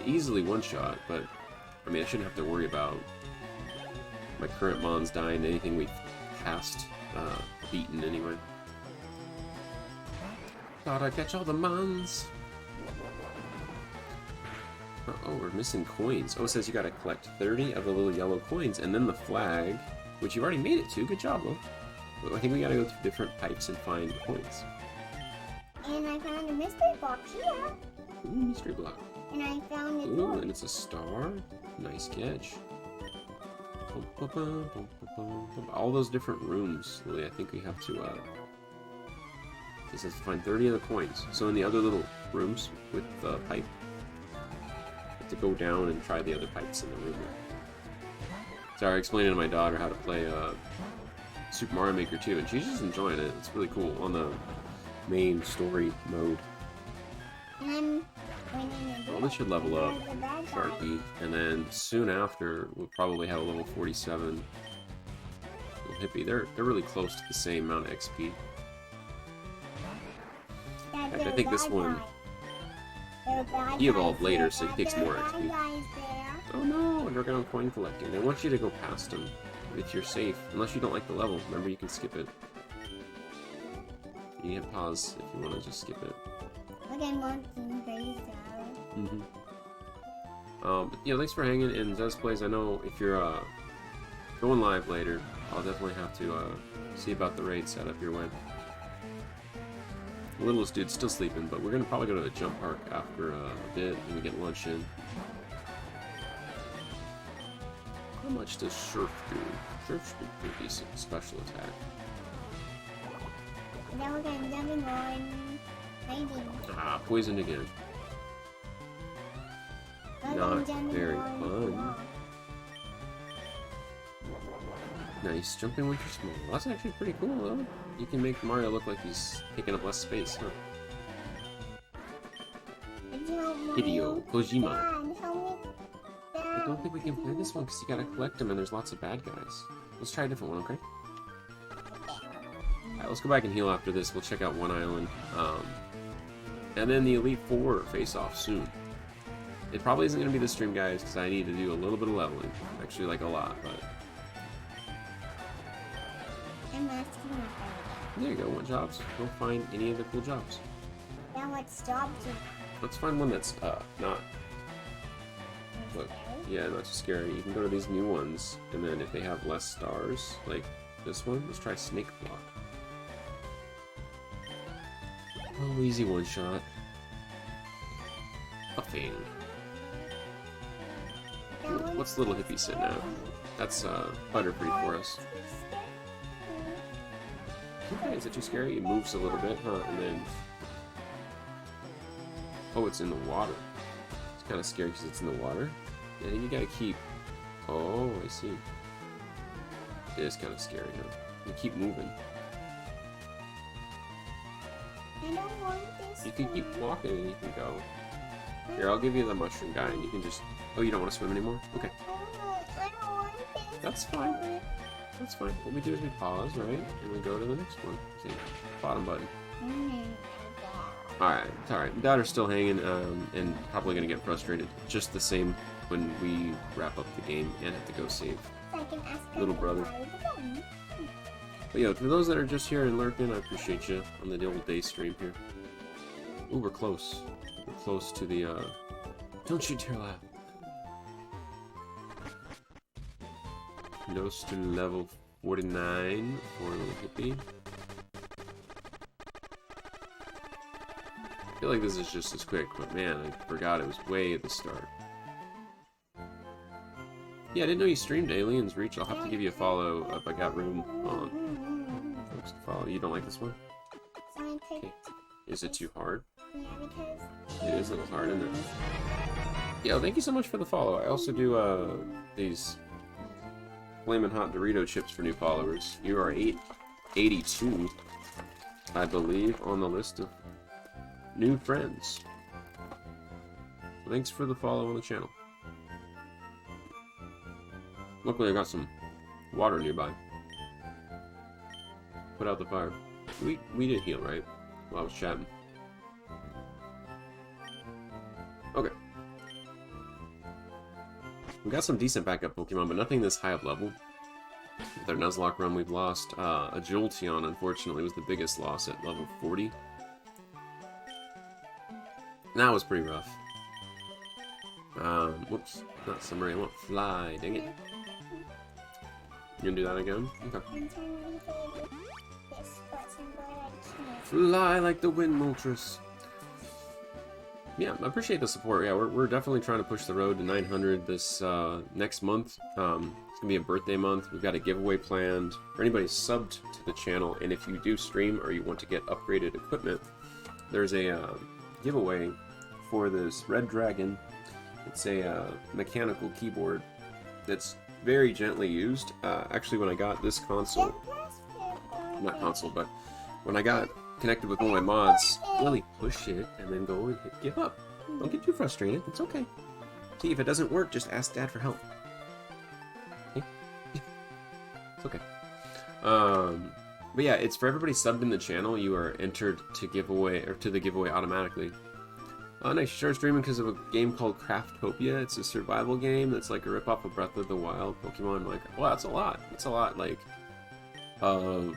easily one-shot, but I mean, I shouldn't have to worry about my current mons dying to anything we've past beaten anyway. Thought I'd catch all the mons. Oh, we're missing coins. Oh, it says you gotta collect 30 of the little yellow coins, and then the flag, which you've already made it to. Good job, Lo. I think we gotta go through different pipes and find coins. And I found a mystery box here. Ooh, mystery block. And I found it. Ooh, and it's a star. Nice catch. All those different rooms, Lily, I think we have to, it says to find 30 of the coins. So in the other little rooms with the pipe, to go down and try the other pipes in the room. Sorry, explaining to my daughter how to play Super Mario Maker 2, and she's just enjoying it. It's really cool on the main story mode. Well, this should level up Sharky, and then soon after we'll probably have a level 47 little hippie. They're really close to the same amount of XP. In fact, I think this one he evolved later, so he takes more XP. Oh no, they're going coin collecting. They want you to go past them if you're safe, unless you don't like the level. Remember, you can skip it. You can hit pause if you want to just skip it. Okay, monkey face out. But yeah, thanks for hanging in Zez Plays. I know if you're going live later, I'll definitely have to see about the raid setup your way. The littlest dude's still sleeping, but we're gonna probably go to the jump park after a bit and we get lunch in. How much does Surf do? Surf's pretty decent special attack. Now we're gonna jumping on hiding. Ah, poisoned again. Not very fun. Nice, jumping when you're small. That's actually pretty cool, though. You can make Mario look like he's taking up less space, huh? Hideo Kojima. I don't think we can play this one because you gotta collect them and there's lots of bad guys. Let's try a different one, okay? Alright, let's go back and heal after this. We'll check out one island. And then the Elite Four face off soon. It probably isn't gonna be this stream, guys, because I need to do a little bit of leveling. Actually, like a lot, but. There you go, what jobs? Go find any of the cool jobs. Now let's jobs. Let's find one that's not. Look, yeah, not too scary. You can go to these new ones, and then if they have less stars, like this one, let's try Snake Block. Oh, easy one shot. Puffing. What's little hippie sitting at? That's Butterfree for us. Okay, is it too scary? It moves a little bit, huh? And then... Oh, it's in the water. It's kind of scary because it's in the water. Yeah, you gotta keep Oh, I see. It is kind of scary, huh? You keep moving. I don't want this. You can keep walking and you can go. Here, I'll give you the mushroom guy and you can just... Oh, you don't want to swim anymore? Okay. I don't want this. That's fine. That's fine. What we do is we pause, right? And we go to the next one. See? Bottom button. Alright, it's alright. Daughter's still hanging and probably going to get frustrated. Just the same when we wrap up the game and have to go save little brother. But yeah, for those that are just here and lurking, I appreciate you on the old day stream here. Ooh, we're close. We're close to the, Don't you dare laugh. Close to level 49 for a little hippie. I feel like this is just as quick, but man, I forgot it was way at the start. Yeah, I didn't know you streamed Aliens Reach. I'll have to give you a follow if I got room on folks to follow. You don't like this one? Okay. Is it too hard? Yeah, because it is a little hard, isn't it? Yeah, thank you so much for the follow. I also do these Flamin' Hot Dorito chips for new followers. You are 882, I believe, on the list of new friends. So thanks for the follow on the channel. Luckily I got some water nearby. Put out the fire. We did heal, right? While I was chatting. Okay. We got some decent backup Pokemon, but nothing this high up level. With our Nuzlocke run, we've lost a Jolteon, unfortunately, was the biggest loss at level 40. That was pretty rough. Whoops, not summary, I want fly, dang it. You gonna do that again? Okay. Fly like the wind, Moltres. Yeah, I appreciate the support. Yeah, we're definitely trying to push the road to 900 this next month. It's gonna be a birthday month. We've got a giveaway planned for anybody subbed to the channel, and if you do stream or you want to get upgraded equipment, there's a giveaway for this Red Dragon. It's a mechanical keyboard that's very gently used. Actually, when I got this console, not console, but when I got connected with one of my mods, Lily, push it and then go and hit give up. Don't get too frustrated. It's okay. See, if it doesn't work, just ask Dad for help. Okay? It's okay. But yeah, it's for everybody subbed in the channel. You are entered to giveaway or to the giveaway automatically. Nice. You started streaming because of a game called Craftopia. It's a survival game that's like a ripoff of Breath of the Wild, Pokemon, Minecraft. Well, that's a lot. It's a lot, like, of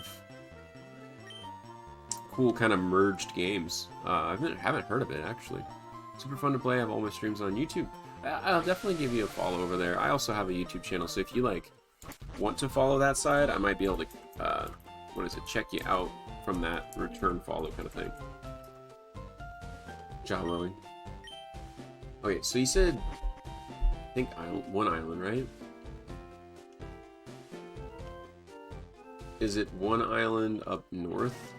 cool kind of merged games. I haven't heard of it, actually. Super fun to play. I have all my streams on YouTube. I'll definitely give you a follow over there. I also have a YouTube channel, so if you, like, want to follow that side, I might be able to, check you out from that return follow kind of thing. Job Lily. Okay, so you said, I think one island, right? Is it one island up north?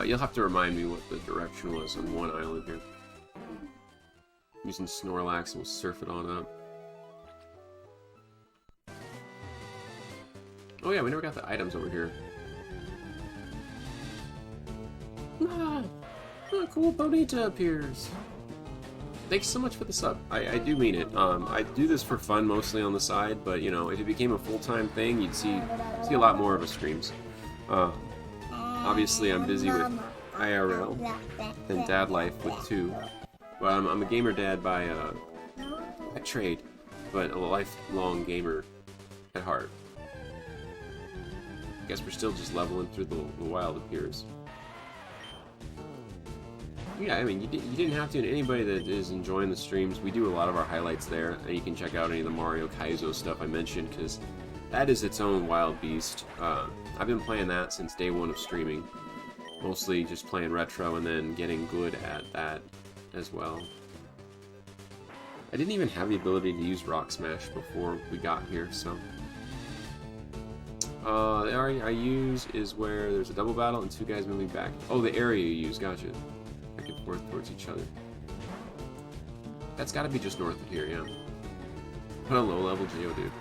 You'll have to remind me what the direction was on one island here. Using Snorlax, and we'll surf it on up. Oh yeah, we never got the items over here. A cool Bonita appears. Thanks so much for the sub. I do mean it. I do this for fun mostly on the side, but you know, if it became a full-time thing, you'd see a lot more of us streams. Obviously, I'm busy with IRL and dad life with 2. But I'm a gamer dad by trade, but a lifelong gamer at heart. I guess we're still just leveling through the wild appears. Yeah, I mean, you didn't have to, and anybody that is enjoying the streams, we do a lot of our highlights there, and you can check out any of the Mario Kaizo stuff I mentioned, because that is its own wild beast. I've been playing that since day 1 of streaming, mostly just playing retro and then getting good at that as well. I didn't even have the ability to use Rock Smash before we got here, so... the area I use is where there's a double battle and 2 guys moving back. Oh, the area you use, gotcha. Back and forth towards each other. That's gotta be just north of here, yeah. What a low-level Geodude.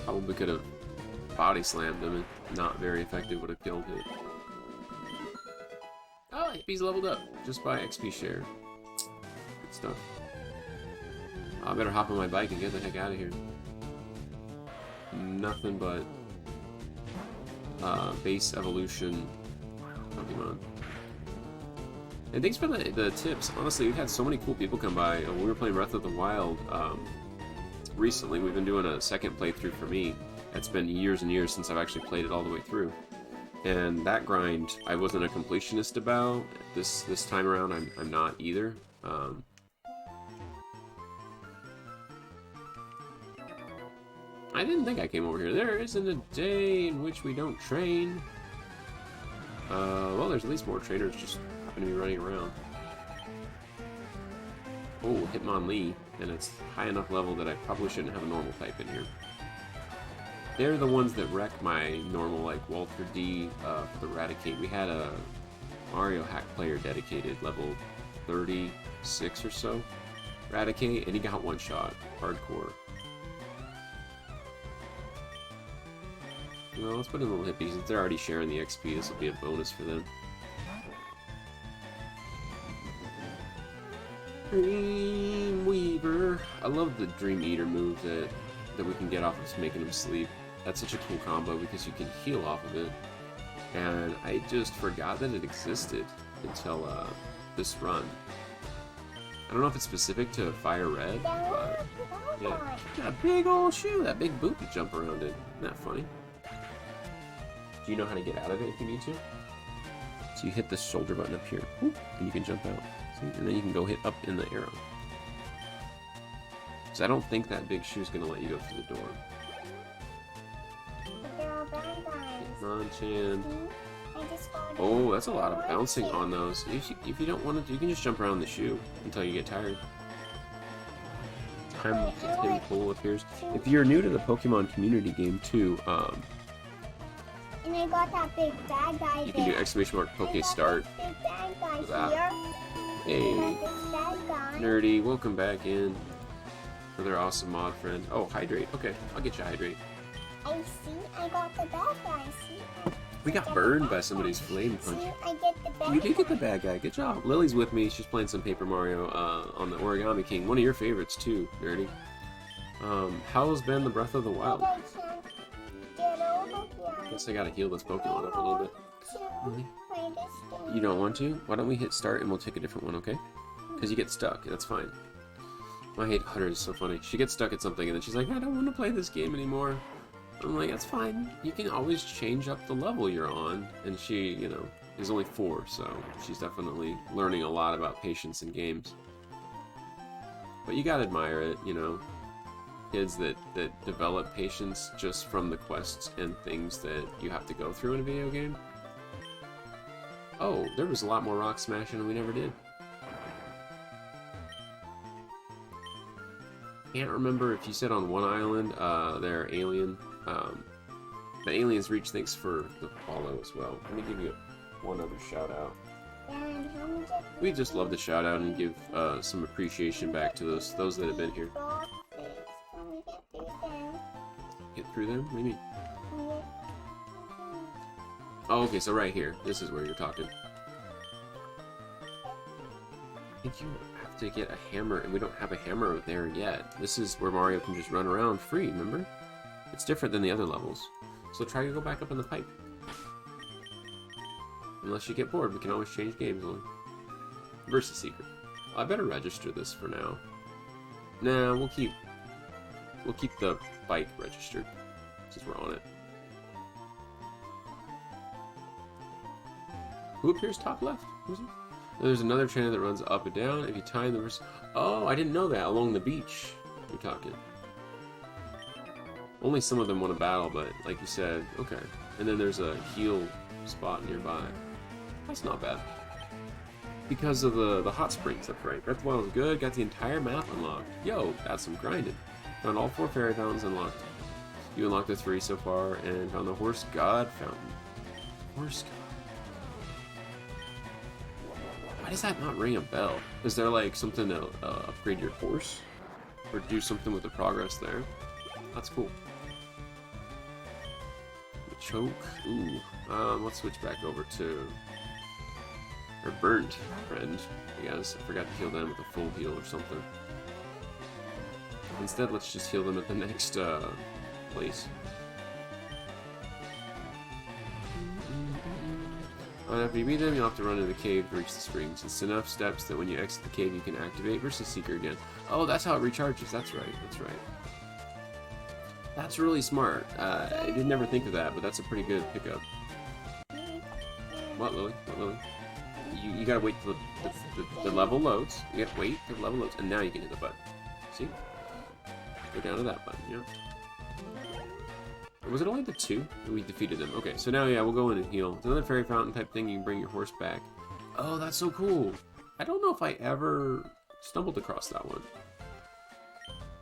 Probably could have body slammed him and not very effective would have killed it. Oh, he's leveled up just by XP share. Good stuff. I better hop on my bike and get the heck out of here. Nothing but base evolution Pokemon. And thanks for the tips. Honestly, we've had so many cool people come by. We were playing Breath of the Wild recently. We've been doing a second playthrough for me. It's been years and years since I've actually played it all the way through. And that grind, I wasn't a completionist about. This time around, I'm not either. I didn't think I came over here. There isn't a day in which we don't train. Well, there's at least more trainers just happen to be running around. Oh, Hitmonlee, and it's high enough level that I probably shouldn't have a normal type in here. They're the ones that wreck my normal, like, Walter D for the Raticate. We had a Mario Hack player dedicated, level 36 or so, Raticate, and he got one shot, hardcore. Well, let's put in little hippies. Since they're already sharing the XP, this will be a bonus for them. Dreamweaver. I love the Dream Eater move that we can get off of making him sleep. That's such a cool combo because you can heal off of it. And I just forgot that it existed until this run. I don't know if it's specific to FireRed, but yeah. Got a big old shoe, that big boot you jump around in. Isn't that funny? Do you know how to get out of it if you need to? So you hit the shoulder button up here, and you can jump out. See? And then you can go hit up in the arrow. So I don't think that big shoe is going to let you go through the door. Come on, Chan. Oh, that's a lot of bouncing on those. If you don't want to, you can just jump around the shoe until you get tired. Time to Tim Pool appears. If you're new to the Pokemon community game too, and I got that big bad guy you can do !Poke Start. Hey, Nerdy, welcome back in. Another awesome mod friend. Oh, Hydrate. Okay, I'll get you Hydrate. I see. I got the bad guy. See? We got burned by somebody's flame punch. See, I get the bad You did get the bad guy. Good job. Lily's with me. She's playing some Paper Mario on the Origami King. One of your favorites too, Nerdy. How's been the Breath of the Wild? Guess I gotta heal this Pokemon up a little bit. Really? You don't want to? Why don't we hit start and we'll take a different one, okay? Because you get stuck. That's fine. My hate Hutter is so funny. She gets stuck at something and then she's like, I don't want to play this game anymore. I'm like, that's fine. You can always change up the level you're on. And she, you know, is only 4, so she's definitely learning a lot about patience in games. But you gotta admire it, you know. Kids that develop patience just from the quests and things that you have to go through in a video game. Oh, there was a lot more rock smashing and we never did. Can't remember if you said on one island, they're alien. The aliens reach, thanks for the follow as well. Let me give you one other shout out. We just love to shout out and give some appreciation back to those that have been here. Get through them? What do you mean? Oh, okay, so right here. This is where you're talking. I think you have to get a hammer, and we don't have a hammer there yet. This is where Mario can just run around free, remember? It's different than the other levels. So try to go back up in the pipe. Unless you get bored, we can always change games. Versus secret. I better register this for now. Nah, we'll keep the bike registered since we're on it. Who appears top left? Who's it? There's another trainer that runs up and down. If you time the wrist. Oh, I didn't know that. Along the beach, you're talking. Only some of them want to battle, but like you said, okay. And then there's a heal spot nearby. That's not bad. Because of the hot springs, that's right. Breath of the Wild was good. Got the entire map unlocked. Yo, that's some grinding. Found all 4 fairy fountains unlocked. You unlocked the 3 so far, and found the Horse God fountain. Horse God. Why does that not ring a bell? Is there like something to upgrade your horse? Or do something with the progress there? That's cool. The choke. Ooh. Let's switch back over to our burnt friend, I guess. I forgot to heal them with a full heal or something. Instead, let's just heal them at the next place. After you beat them, you'll have to run into the cave to reach the springs. It's enough steps that when you exit the cave, you can activate versus Seeker again. Oh, that's how it recharges. That's right. That's right. That's really smart. I did never think of that, but that's a pretty good pickup. What, Lily? What, Lily? You gotta wait till the level loads. You gotta wait till the level loads, and now you can hit the button. See? Go down to that button, yeah. Or was it only the 2 that we defeated them? Okay, so now, yeah, we'll go in and heal. It's another fairy fountain type thing. You can bring your horse back. Oh, that's so cool. I don't know if I ever stumbled across that one.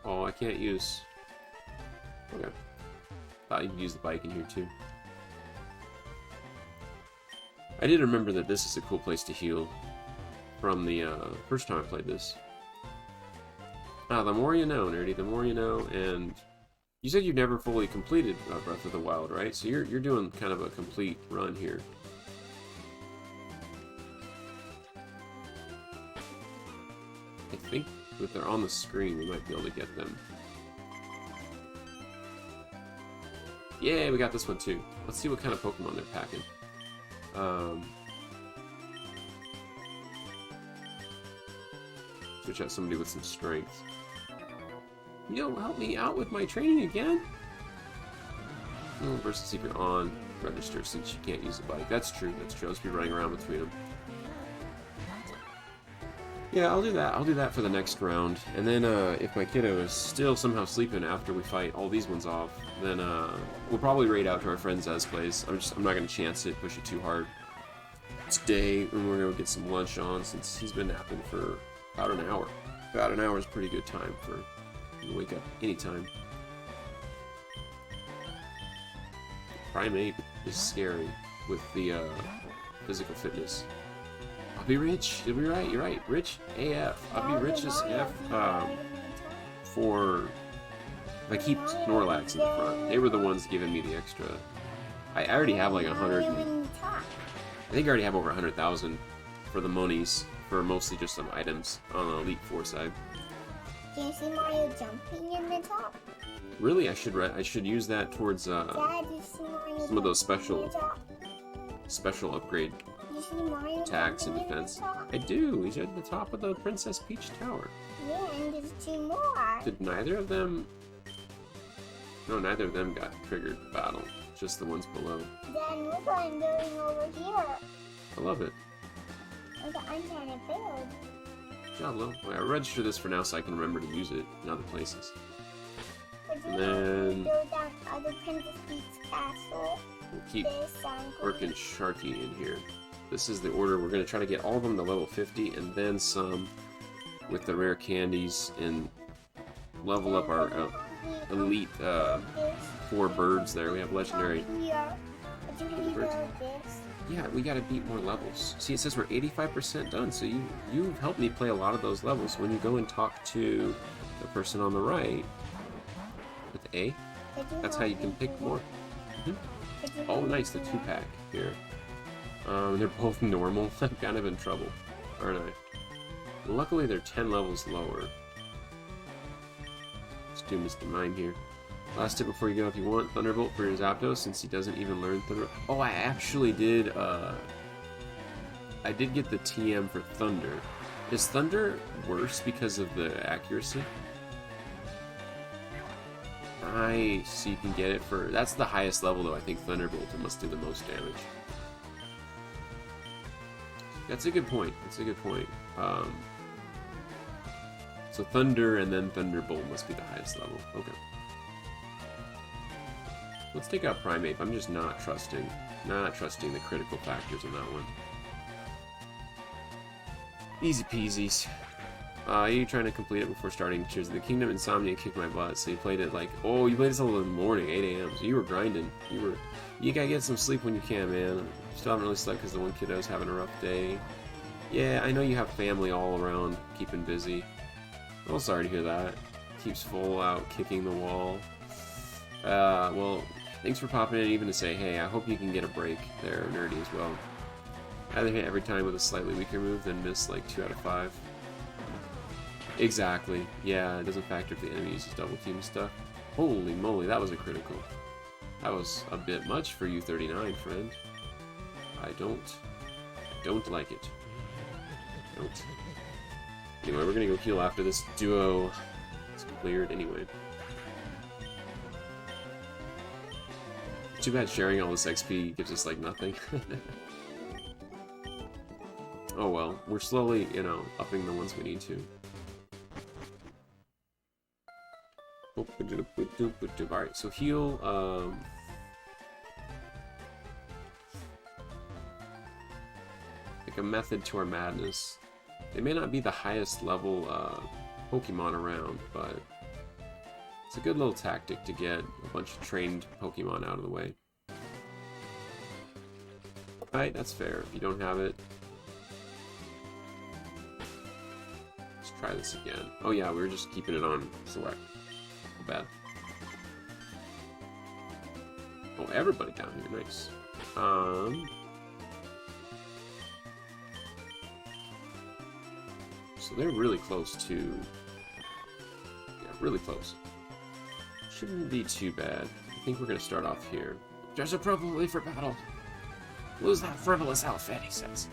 Oh, I can't use... Okay. Thought you could use the bike in here, too. I did remember that this is a cool place to heal from the first time I played this. Ah, the more you know, Nerdy, the more you know, and... You said you've never fully completed Breath of the Wild, right? So you're doing kind of a complete run here. I think if they're on the screen, we might be able to get them. Yeah, we got this one too. Let's see what kind of Pokemon they're packing. Switch out somebody with some strength. Yo, help me out with my training again? Oh, versus Secret on register since you can't use the bike. That's true, that's true. Let's be running around between them. Yeah, I'll do that. I'll do that for the next round. And then if my kiddo is still somehow sleeping after we fight all these ones off, then we'll probably raid out to our friend Z's place. I'm not gonna chance it, push it too hard today, and we're gonna get some lunch on since he's been napping for about an hour. About an hour is a pretty good time for you to wake up anytime. Primate is scary with the physical fitness. I'll be rich. You'll be right. You're right. Rich AF. I'll be rich as F. For if I keep Snorlax in the front, they were the ones giving me the extra. I already have like 100. I think I already have over 100,000 for the monies for mostly just some items on the Elite Four side. Can you see Mario jumping in the top? Really, I should use that towards Dad, you see Mario some of those jumping in the top? special upgrade You see Mario attacks and jumping in the defense. top? I do. He's at the top of the Princess Peach Tower. Yeah, and there's 2 more. Did neither of them? No, neither of them got triggered battle. Just the ones below. Then look what I'm doing over here. I love it. Look what I'm trying to build. Good job, Lil. Well, I'll register this for now so I can remember to use it in other places. But And you then build down other Princess Peach's castle. we'll keep This sounds working Sharky in here. This is the order. We're going to try to get all of them to level 50 and then some with the rare candies and level up our elite 4 birds there. We have legendary. Birds. Yeah, we gotta beat more levels. See, it says we're 85% done, so you've helped me play a lot of those levels. When you go and talk to the person on the right with A, that's how you can pick more. Oh, nice, the 2-pack here. They're both normal. I'm kind of in trouble, aren't I? Luckily, they're 10 levels lower. Let's do Mr. Mime here. Last tip before you go, if you want Thunderbolt for your Zapdos, since he doesn't even learn Thunder. Oh, I actually did. I did get the TM for Thunder. Is Thunder worse because of the accuracy? Nice. So you can get it for. That's the highest level, though. I think Thunderbolt it must do the most damage. That's a good point. That's a good point. So Thunder and then Thunderbolt must be the highest level. Okay. Let's take out Primate. I'm just not trusting the critical factors in that one. Easy peasies. You trying to complete it before starting Tears of the Kingdom? Insomnia kicked my butt, so you played it like, oh, you played this all in the morning, 8 a.m. So you were grinding. You gotta get some sleep when you can, man. Still haven't really slept because the one kiddo's having a rough day. Yeah, I know you have family all around, keeping busy. Oh, sorry to hear that. Keeps full out, kicking the wall. Well, thanks for popping in even to say, hey, I hope you can get a break there, Nerdy, as well. Either hit every time with a slightly weaker move than miss like 2 out of 5. Exactly. Yeah, it doesn't factor if the enemy uses double team stuff. Holy moly, that was a critical. That was a bit much for you 39, friend. I don't like it. Don't. Anyway, we're gonna go heal after this duo is cleared anyway. Too bad sharing all this XP gives us like nothing. Oh well, we're slowly, you know, upping the ones we need to. Alright, so heal, like a method to our madness. They may not be the highest level Pokemon around, but it's a good little tactic to get a bunch of trained Pokemon out of the way. Alright, that's fair. If you don't have it, let's try this again. Oh yeah, we were just keeping it on select. Bad. Oh, everybody down here, nice. So they're really close to... Yeah, really close. Shouldn't be too bad. I think we're gonna start off here. Dress appropriately for battle. Lose that frivolous outfit, he says.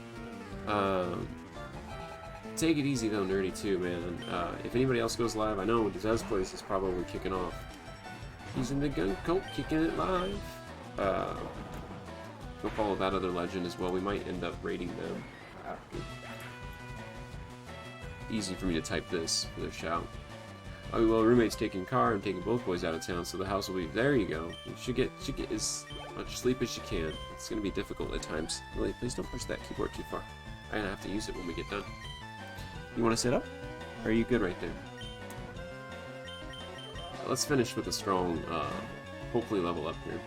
Take it easy though, Nerdy, too, man. If anybody else goes live, I know Dez's place is probably kicking off. He's in the gun coat, kicking it live. Go follow that other legend as well. We might end up raiding them after. Easy for me to type this for their shout. Oh, well, roommate's taking car and taking both boys out of town, so the house will be... There you go. You should get as much sleep as you can. It's going to be difficult at times. Really, please don't push that keyboard too far. I'm going to have to use it when we get done. You want to sit up? Or are you good right there? Let's finish with a strong, hopefully level up here.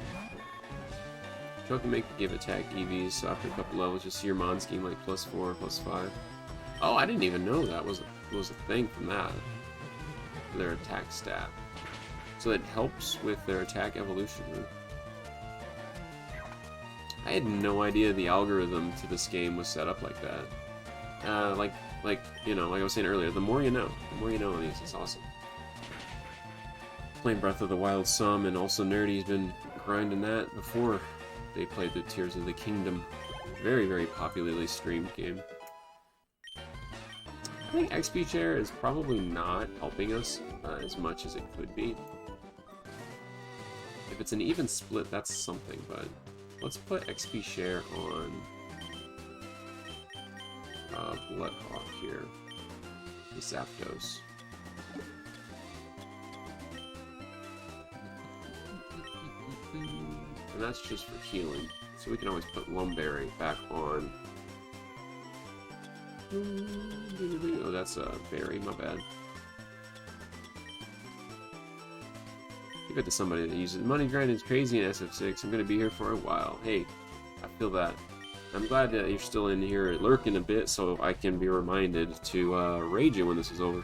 Choke can make give attack EVs, so after a couple levels, you'll see your Mon scheme like +4, +5. Oh, I didn't even know that was a thing from that. Their attack stat. So it helps with their attack evolution. I had no idea the algorithm to this game was set up like that. Like you know, like I was saying earlier, the more you know. The more you know on these, it's awesome. Playing Breath of the Wild some, and also Nerdy's been grinding that before they played the Tears of the Kingdom. Very, very popularly streamed game. I think XP share is probably not helping us as much as it could be. If it's an even split, that's something, but let's put XP share on Bloodhawk here. The Zapdos. And that's just for healing. So we can always put Lumberry back on. Oh, that's a berry, my bad. Give it to somebody that uses it. Money grind is crazy in SF6. I'm gonna be here for a while. Hey, I feel that. I'm glad that you're still in here lurking a bit so I can be reminded to raid you when this is over.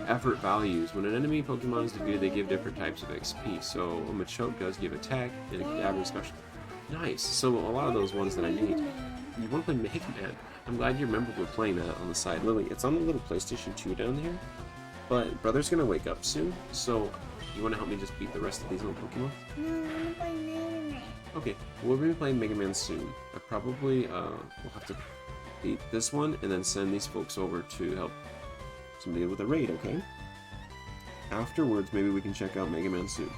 Effort values. When an enemy Pokemon is defeated, they give different types of XP. So a Machoke does give attack and a Kadabra special. Nice. So a lot of those ones that I need. You want to play Mega Man? I'm glad you remember we're playing that on the side. Lily, it's on the little PlayStation 2 down here. But Brother's gonna wake up soon, so you want to help me just beat the rest of these little Pokemon? No, I want to play Mega Man. Okay, we'll be playing Mega Man soon. I probably will have to beat this one and then send these folks over to help somebody with a raid, okay? Afterwards, maybe we can check out Mega Man soon.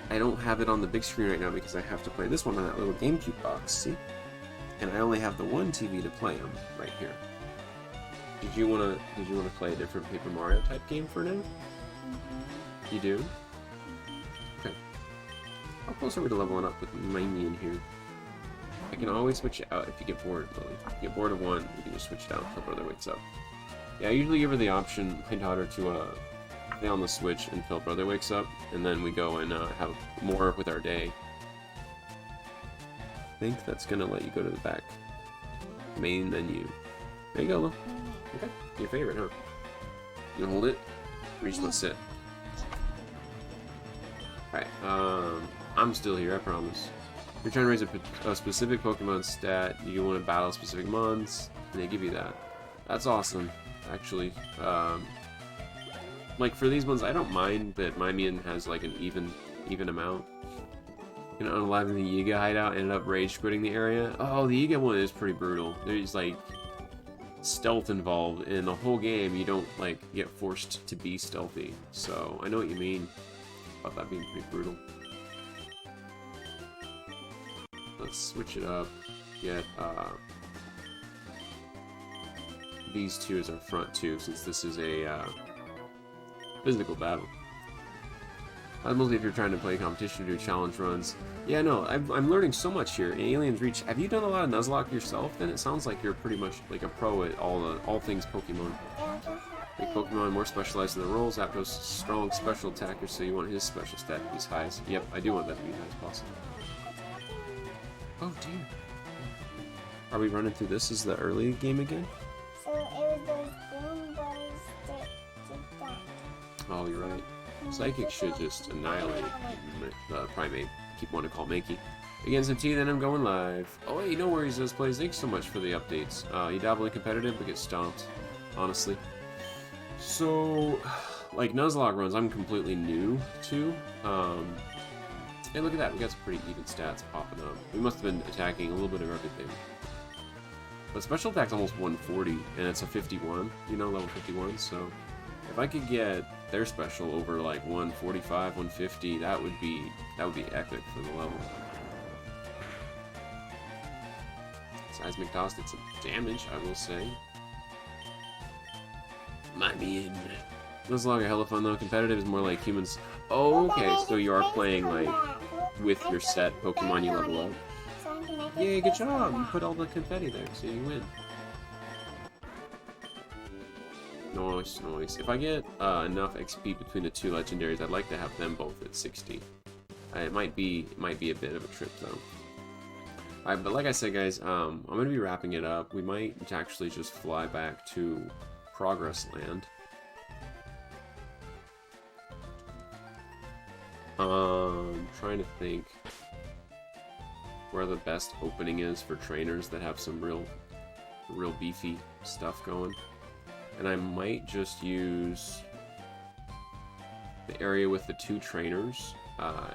I don't have it on the big screen right now because I have to play this one on that little GameCube box, see? And I only have the one TV to play them right here. Did you wanna play a different Paper Mario type game for now? You do? Okay. How close are we to leveling up with Mimi in here? I can always switch it out if you get bored, Lily. If you get bored of one, you can just switch it out until Brother wakes up. Yeah, I usually give her the option, my daughter, to play on the Switch until Brother wakes up, and then we go and have more with our day. I think that's gonna let you go to the back. Main menu. There you go, Lil. Okay, your favorite, huh? You hold it. Or you just let sit. Alright, I'm still here, I promise. If you're trying to raise a specific Pokemon stat, you want to battle specific mons, and they give you that. That's awesome, actually. Like, for these ones, I don't mind that my Mew has, like, an even amount. You know, unalive the Yiga hideout, ended up rage quitting the area. Oh, the Yiga one is pretty brutal. There's, like, stealth involved. In the whole game, you don't, like, get forced to be stealthy. So, I know what you mean about that being pretty brutal. Let's switch it up. Get, these two as our front two, since this is a, physical battle. Mostly if you're trying to play competition or do challenge runs. Yeah, no, I'm learning so much here. In Alien's Reach, have you done a lot of Nuzlocke yourself? Then it sounds like you're pretty much like a pro at all things Pokemon. Make Pokemon more specialized in the roles. Aptos strong special attacker, so you want his special stat to be as high as. Yep, I do want that to be as high as possible. Oh dear. Are we running through this as the early game again? So it was those boom boys that did that. Oh, you're right. Psychic should just annihilate the Primate. Keep wanting to call Mankey. Again, some tea, then I'm going live. Oh, hey, no worries, those plays. Thanks so much for the updates. You dabble in competitive, but get stomped, honestly. So, like Nuzlocke runs, I'm completely new to. Hey, look at that. We got some pretty even stats popping up. We must have been attacking a little bit of everything. But special attack's almost 140, and it's a 51, you know, level 51, so if I could get their special over like 145, 150, that would be epic for the level. Seismic Toss did some damage, I will say. Might be in. Nuzlocke are hella fun though. Competitive is more like humans. Oh, okay, so you are playing like with your set Pokemon you level up. Yay, good job! You put all the confetti there, so you win. Nice, nice. If I get enough XP between the two legendaries, I'd like to have them both at 60. It might be a bit of a trip though. Alright, but like I said, guys, I'm gonna be wrapping it up. We might actually just fly back to Progress Land. Trying to think where the best opening is for trainers that have some real beefy stuff going. And I might just use the area with the two trainers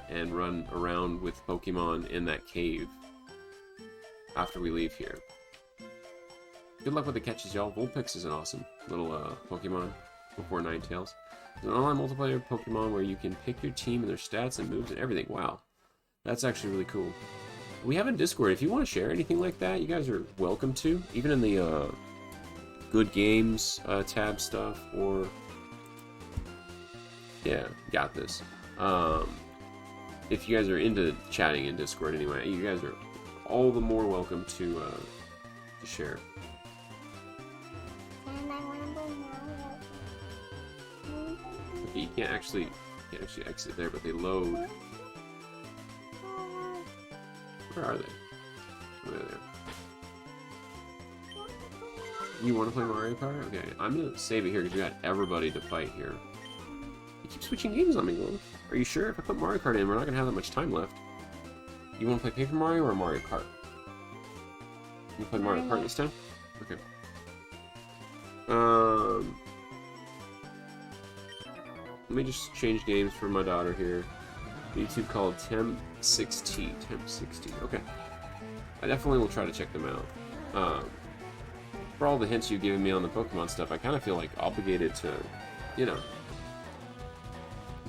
and run around with Pokemon in that cave after we leave here. Good luck with the catches, y'all. Vulpix is an awesome little Pokemon before Ninetales. It's an online multiplayer Pokemon where you can pick your team and their stats and moves and everything. Wow. That's actually really cool. We have a Discord. If you want to share anything like that, you guys are welcome to. Even in the good games tab stuff, or yeah, got this. If you guys are into chatting in Discord anyway, you guys are all the more welcome to share. Okay, you can't actually exit there, but they load. Where are they? Oh, they're there. You want to play Mario Kart? Okay, I'm gonna save it here because we got everybody to fight here. You keep switching games on me, Will. Are you sure? If I put Mario Kart in, we're not gonna have that much time left. You want to play Paper Mario or Mario Kart? You play Mario Kart this time? Okay. Let me just change games for my daughter here. YouTube called Temp6T. Temp6T. Okay. I definitely will try to check them out. For all the hints you've given me on the Pokemon stuff, I kind of feel like obligated to, you know,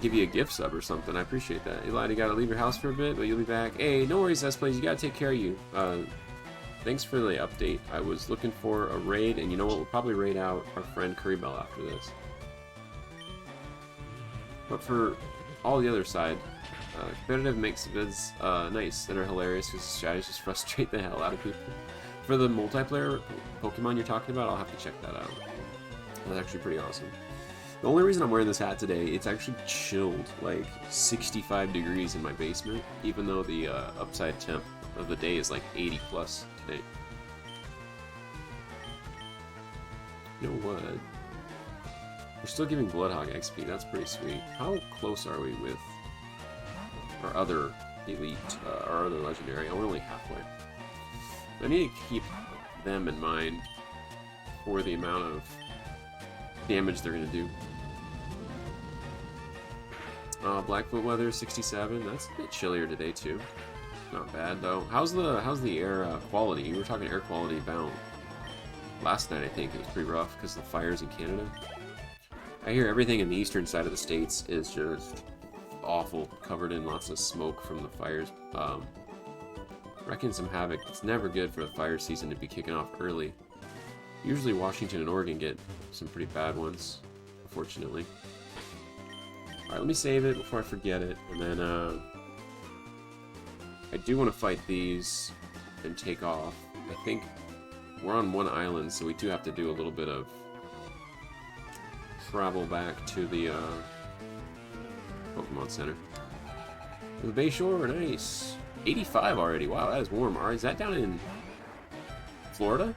give you a gift sub or something. I appreciate that. Eli, you gotta leave your house for a bit, but you'll be back. Hey, no worries, S-Plays. You gotta take care of you. Thanks for the update. I was looking for a raid, and you know what? We'll probably raid out our friend Currybell after this. But for all the other side, competitive makes vids nice that are hilarious because strategies just frustrate the hell out of people. For the multiplayer Pokemon you're talking about, I'll have to check that out. That's actually pretty awesome. The only reason I'm wearing this hat today, it's actually chilled, like 65 degrees in my basement, even though the upside temp of the day is like 80 plus today. You know what? We're still giving Bloodhog XP. That's pretty sweet. How close are we with our other elite, our other legendary? Oh, we're only halfway. I need to keep them in mind for the amount of damage they're going to do. Blackfoot weather 67. That's a bit chillier today too. Not bad though. How's the air quality? We were talking air quality about last night. I think it was pretty rough because of the fires in Canada. I hear everything in the eastern side of the states is just awful, covered in lots of smoke from the fires. Wrecking some havoc. It's never good for the fire season to be kicking off early. Usually Washington and Oregon get some pretty bad ones, unfortunately. Alright, let me save it before I forget it, and then I do want to fight these and take off. I think we're on one island, so we do have to do a little bit of travel back to the Pokemon Center. The Bay Shore, nice. 85 already. Wow, that is warm. Alright, is that down in Florida?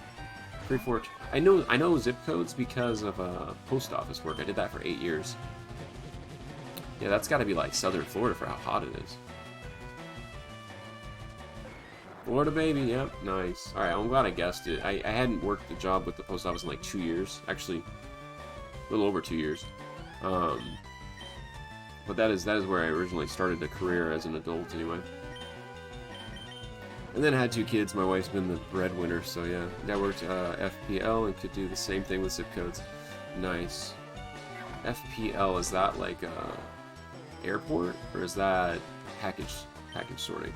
3-4. I know zip codes because of post office work. I did that for 8 years. Yeah, that's got to be like southern Florida for how hot it is. Florida, baby. Yep, nice. Alright, I'm glad I guessed it. I hadn't worked the job with the post office in like 2 years. Actually, a little over 2 years. But that is where I originally started a career as an adult anyway. And then I had 2 kids. My wife's been the breadwinner, so yeah. I worked FPL and could do the same thing with zip codes. Nice. FPL, is that like airport, or is that package sorting?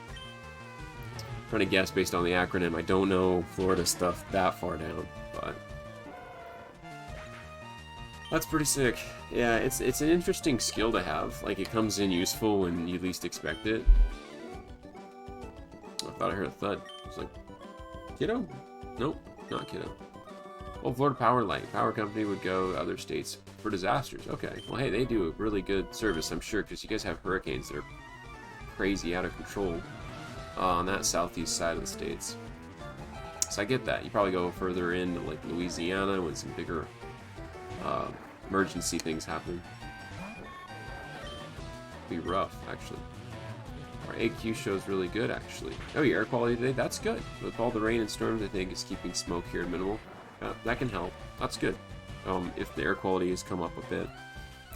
I'm trying to guess based on the acronym. I don't know Florida stuff that far down, but that's pretty sick. Yeah, it's an interesting skill to have. Like, it comes in useful when you least expect it. I thought I heard a thud. It's like, kiddo? Nope, not kiddo. Well, Florida Power Company would go to other states for disasters. Okay, well, hey, they do a really good service, I'm sure, because you guys have hurricanes that are crazy, out of control on that southeast side of the states. So I get that. You probably go further into, like, Louisiana when some bigger emergency things happen. Be rough, actually. Our AQ shows really good, actually. Oh, your air quality today? That's good. With all the rain and storms, I think it's keeping smoke here minimal. That can help. That's good. If the air quality has come up a bit.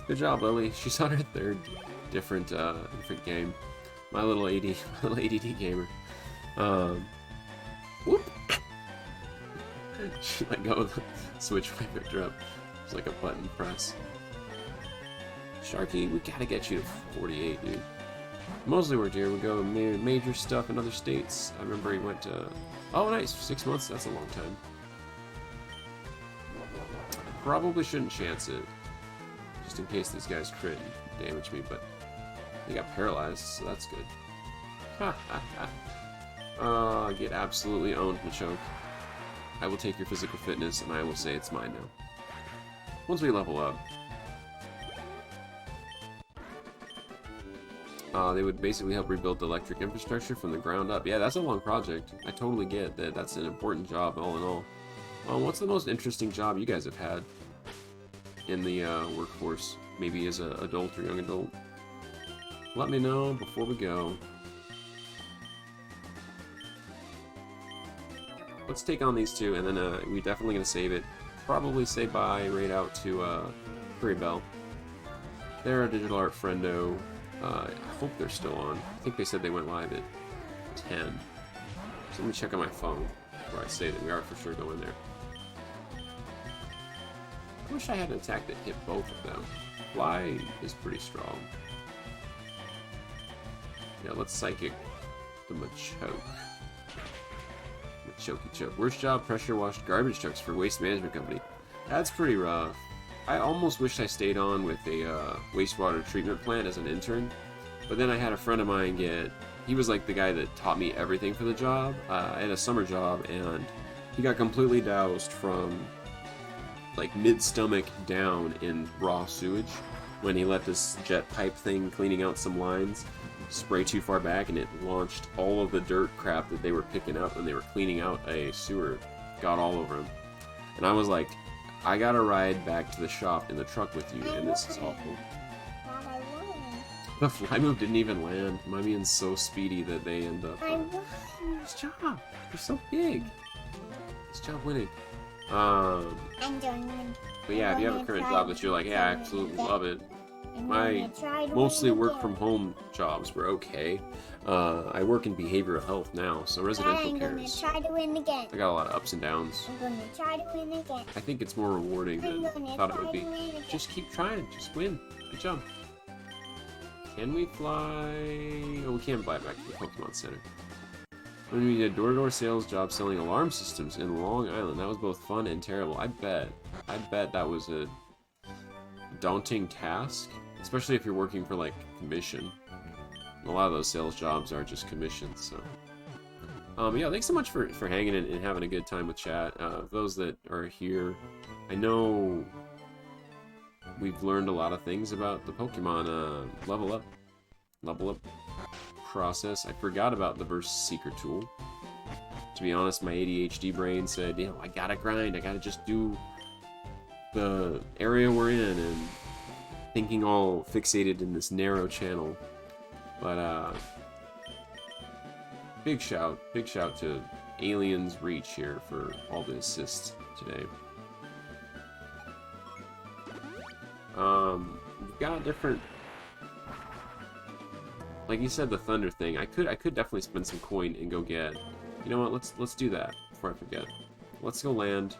Good job, Lily. She's on her 3rd different game. My little ADD gamer. Whoop! She let go of the switch when I picked her up. It's like a button press. Sharky, we gotta get you to 48, dude. Mostly worked here. We go major stuff in other states. I remember he went to... Oh, nice. 6 months. That's a long time. Probably shouldn't chance it. Just in case these guys crit and damage me, but they got paralyzed, so that's good. Ha ha ha. Get absolutely owned, Machoke. I will take your physical fitness, and I will say it's mine now. Once we level up. They would basically help rebuild the electric infrastructure from the ground up. Yeah, that's a long project. I totally get that. That's an important job, all in all. What's the most interesting job you guys have had in the workforce? Maybe as an adult or young adult? Let me know before we go. Let's take on these 2, and then we're definitely going to save it. Probably say bye right out to Prairie Bell. They're a digital art friendo. I hope they're still on. I think they said they went live at 10. So let me check on my phone before I say that we are for sure going there. I wish I had an attack that hit both of them. Fly is pretty strong. Yeah, let's Psychic the Machoke. Machokey choke. Worst job, pressure washed garbage trucks for waste management company. That's pretty rough. I almost wished I stayed on with a wastewater treatment plant as an intern, but then I had a friend of mine he was like the guy that taught me everything for the job. I had a summer job, and he got completely doused from like mid-stomach down in raw sewage when he let this jet pipe thing cleaning out some lines spray too far back, and it launched all of the dirt crap that they were picking up when they were cleaning out a sewer, got all over him. And I was like I gotta ride back to the shop in the truck with you, and this is awful. The fly move didn't even land. My man's so speedy that they end up... Nice job! You're so big! Nice job winning. But yeah, if you have a current job that you're like, yeah, I absolutely love it. My mostly work from home jobs were okay. I work in behavioral health now, so residential care is... I got a lot of ups and downs. I'm gonna try to win again. I think it's more rewarding than I thought it would be. Just keep trying, just win. Good job. Can we fly? Oh, we can't fly back to the Pokemon Center. When we did door-to-door sales job selling alarm systems in Long Island, that was both fun and terrible. I bet that was a daunting task, especially if you're working for like commission. A lot of those sales jobs are just commissions. So, yeah, thanks so much for hanging in and having a good time with chat. Those that are here, I know we've learned a lot of things about the Pokemon level up process. I forgot about the Versus Seeker tool. To be honest, my ADHD brain said, you know, I gotta grind, I gotta just do the area we're in, and thinking all fixated in this narrow channel. But big shout to Aliens Reach here for all the assists today. We've got different, like you said, the Thunder thing. I could definitely spend some coin and go get. You know what? Let's do that before I forget. Let's go land.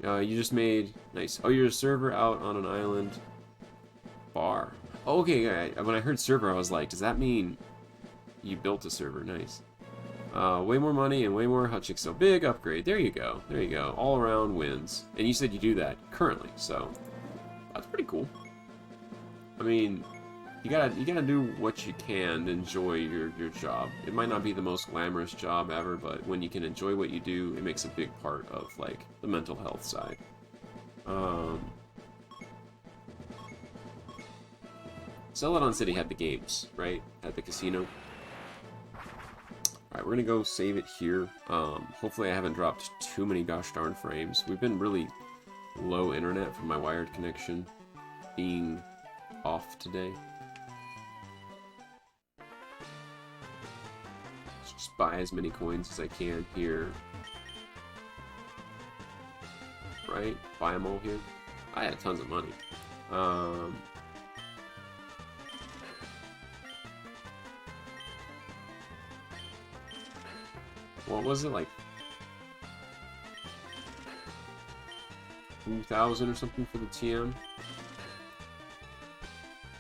You just made nice. Oh, you're a server out on an island. Bar. Oh, okay. When I heard server, I was like, does that mean you built a server? Nice. Way more money and way more Hutchix. So big upgrade. There you go. There you go. All around wins. And you said you do that currently, so that's pretty cool. I mean, you gotta do what you can to enjoy your job. It might not be the most glamorous job ever, but when you can enjoy what you do, it makes a big part of like the mental health side. Celadon City had the games, right? At the casino. Alright, we're gonna go save it here. Hopefully I haven't dropped too many gosh darn frames. We've been really low internet from my wired connection being off today. Let's just buy as many coins as I can here. Right? Buy them all here. I had tons of money. What was it, like 2,000 or something for the TM?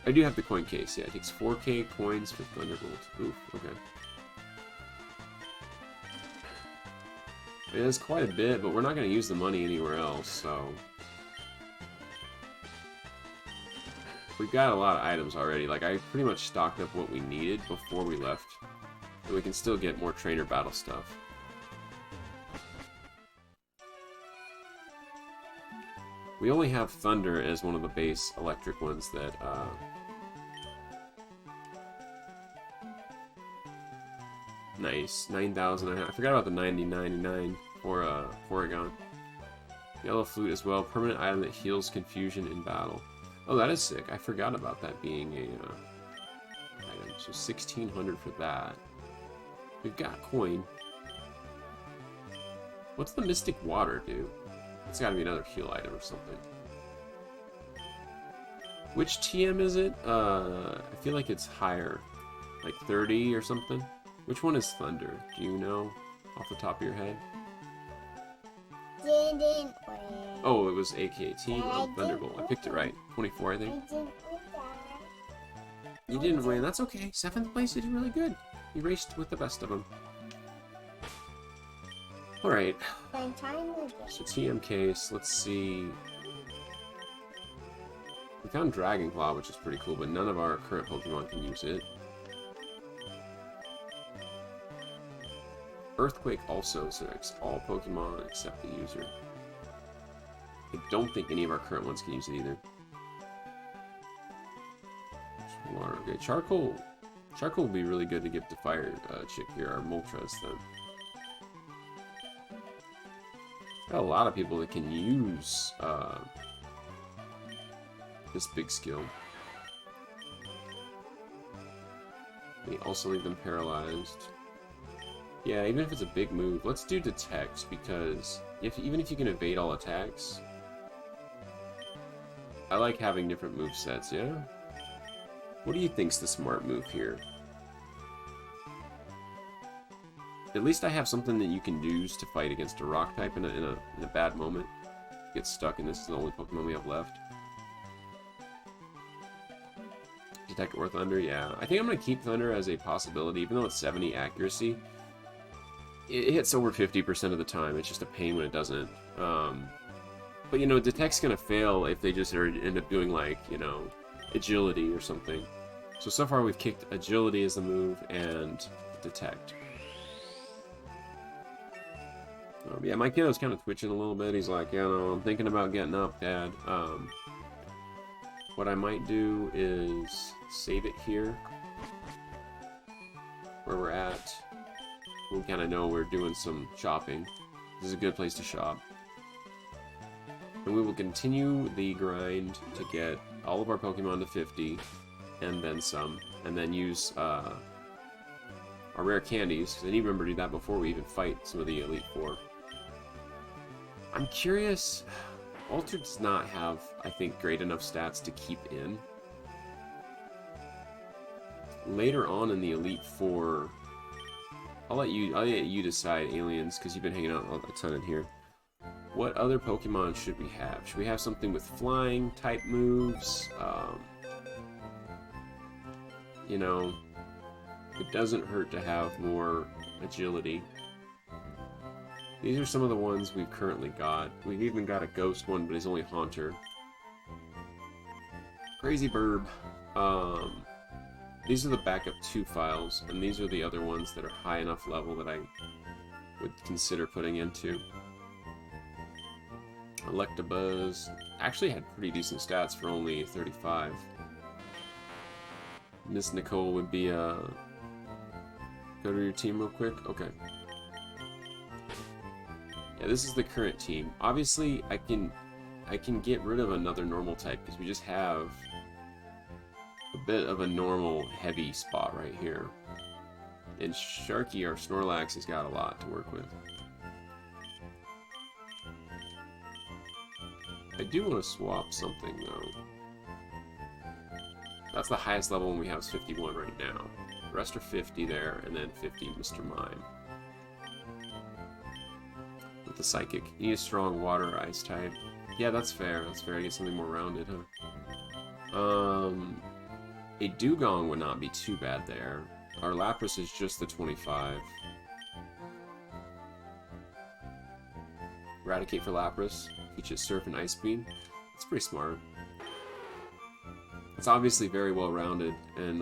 I do have the coin case, yeah. It takes 4K coins for Thunderbolt. Oof, okay. It is quite a bit, but we're not going to use the money anywhere else, so... We've got a lot of items already. Like, I pretty much stocked up what we needed before we left. And we can still get more trainer battle stuff. We only have Thunder as one of the base electric ones that, nice. 9,000. I forgot about the 9099 for, Porygon. Yellow Flute as well. Permanent item that heals confusion in battle. Oh, that is sick. I forgot about that being a, item. So 1,600 for that. We've got coin. What's the Mystic Water do? It's gotta be another heal item or something. Which TM is it? I feel like it's higher. Like 30 or something? Which one is Thunder? Do you know off the top of your head? Didn't win. Oh, it was AKT on Thunderbolt. I picked it right. 24, I think. I didn't win that. You didn't win. That's okay. 7th place, you did really good. You raced with the best of them. Alright. So TM case, let's see. We found Dragon Claw, which is pretty cool, but none of our current Pokemon can use it. Earthquake also selects all Pokemon except the user. I don't think any of our current ones can use it either. Water. Okay, Charcoal. Charcoal will be really good to give to Fire Chick here, our Moltres then. Got a lot of people that can use this big skill. We also leave them paralyzed. Yeah, even if it's a big move, let's do detect, because even if you can evade all attacks, I like having different move sets, yeah? What do you think's the smart move here? At least I have something that you can use to fight against a rock type in a bad moment. Get stuck, and this is the only Pokemon we have left. Detect or Thunder, yeah. I think I'm going to keep Thunder as a possibility, even though it's 70 accuracy. It hits over 50% of the time. It's just a pain when it doesn't. But, you know, Detect's going to fail if they just end up doing, like, you know, Agility or something. So far we've kicked Agility as the move and Detect. Yeah, my kiddo's kind of twitching a little bit. He's like, yeah, no, I'm thinking about getting up, Dad. What I might do is save it here, where we're at. We kind of know we're doing some shopping. This is a good place to shop. And we will continue the grind to get all of our Pokemon to 50, and then some, and then use our rare candies. I need to remember to do that before we even fight some of the Elite Four. I'm curious, Walter does not have, I think, great enough stats to keep in. Later on in the Elite Four, I'll let you decide, aliens, because you've been hanging out a ton in here. What other Pokemon should we have? Should we have something with flying type moves? You know, it doesn't hurt to have more agility. These are some of the ones we've currently got. We've even got a ghost one, but he's only Haunter. Crazy Burb. These are the backup 2 files, and these are the other ones that are high enough level that I would consider putting into. Electabuzz actually had pretty decent stats for only 35. Miss Nicole would be, go to your team real quick? Okay. Yeah, this is the current team. Obviously, I can get rid of another normal type, because we just have a bit of a normal heavy spot right here. And Sharky, our Snorlax, has got a lot to work with. I do want to swap something, though. That's the highest level one we have is 51 right now. The rest are 50 there, and then 50 Mr. Mime. With the Psychic. You need a strong water or ice type. Yeah, that's fair. That's fair. I get something more rounded, huh? A Dugong would not be too bad there. Our Lapras is just the 25. Eradicate for Lapras. Teach it Surf and Ice Beam. That's pretty smart. It's obviously very well rounded, and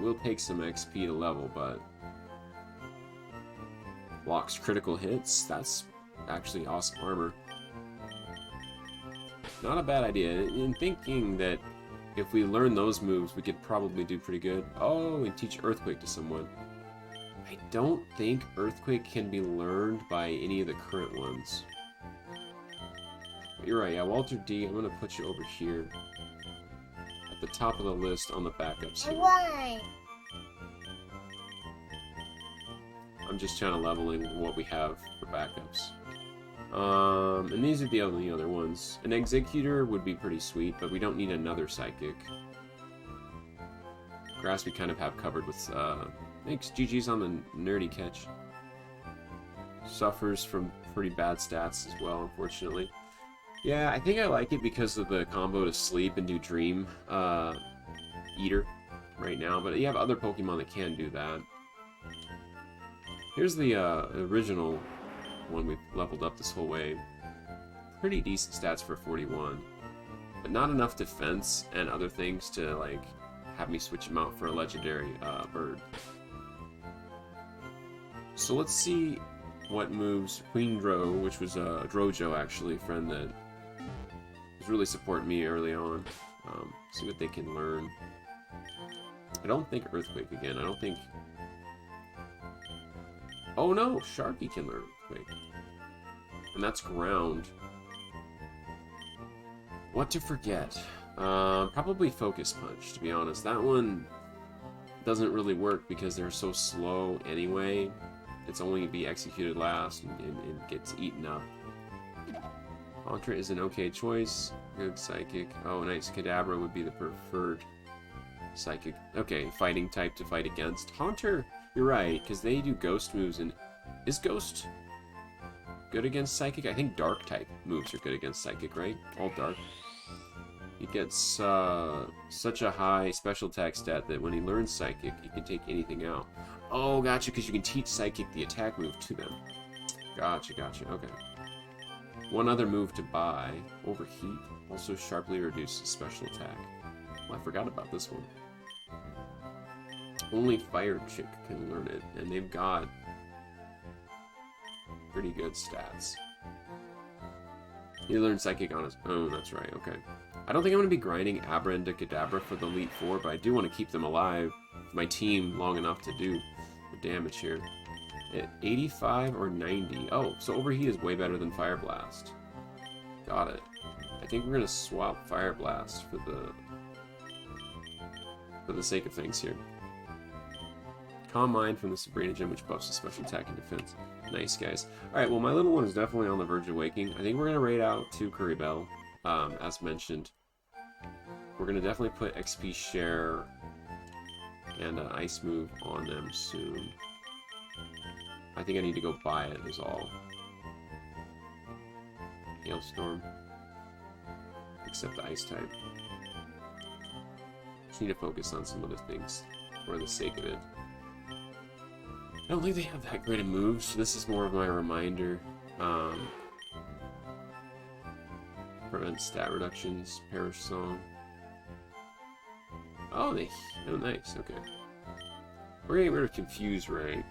will take some XP to level, but blocks critical hits. That's actually awesome armor. Not a bad idea. In thinking that if we learn those moves, we could probably do pretty good. Oh, and teach Earthquake to someone. I don't think Earthquake can be learned by any of the current ones. But you're right, yeah, Walter D, I'm gonna put you over here. At the top of the list on the backups here. Why? I'm just kind of leveling what we have for backups. And these are the only other ones. An Executor would be pretty sweet, but we don't need another Psychic. Grass we kind of have covered with, thanks, GG's on the nerdy catch. Suffers from pretty bad stats as well, unfortunately. Yeah, I think I like it because of the combo to sleep and do Dream Eater right now, but you have other Pokemon that can do that. Here's the original one we've leveled up this whole way. Pretty decent stats for 41, but not enough defense and other things to like have me switch him out for a legendary bird. So let's see what moves Queen Dro, which was Drojo actually, a friend that was really supporting me early on. See what they can learn. I don't think Earthquake again. I don't think. Oh no, Sharky can learn Earthquake. And that's ground. What to forget? Probably Focus Punch, to be honest. That one doesn't really work because they're so slow anyway. It's only be executed last and gets eaten up. Haunter is an okay choice. Good Psychic. Oh, nice. Kadabra would be the preferred Psychic. Okay, fighting type to fight against. Haunter, you're right, because they do Ghost moves. And is Ghost good against Psychic? I think Dark type moves are good against Psychic, right? All Dark. He gets such a high special attack stat that when he learns Psychic, he can take anything out. Oh, gotcha, because you can teach Psychic the attack move to them. Gotcha, okay. One other move to buy, Overheat, also sharply reduces special attack. Well, I forgot about this one. Only Fire Chick can learn it, and they've got pretty good stats. He learned Psychic on his own, that's right, okay. I don't think I'm going to be grinding Abra into Kadabra for the Elite Four, but I do want to keep them alive, my team, long enough to do the damage here. At 85 or 90. Oh, so Overheat is way better than Fire Blast. Got it. I think we're going to swap Fire Blast for the sake of things here. Calm Mind from the Sabrina Gem, which buffs the special attack and defense. Nice, guys. Alright, well, my little one is definitely on the verge of waking. I think we're going to raid out to Curry Bell, as mentioned. We're going to definitely put XP Share and Ice Move on them soon. I think I need to go buy it, is all. Hailstorm. Except the Ice type. Just need to focus on some other things for the sake of it. I don't think they have that great of moves, so this is more of my reminder. Prevent stat reductions, Perish Song. Oh, nice, okay. We're getting rid of Confuse Ray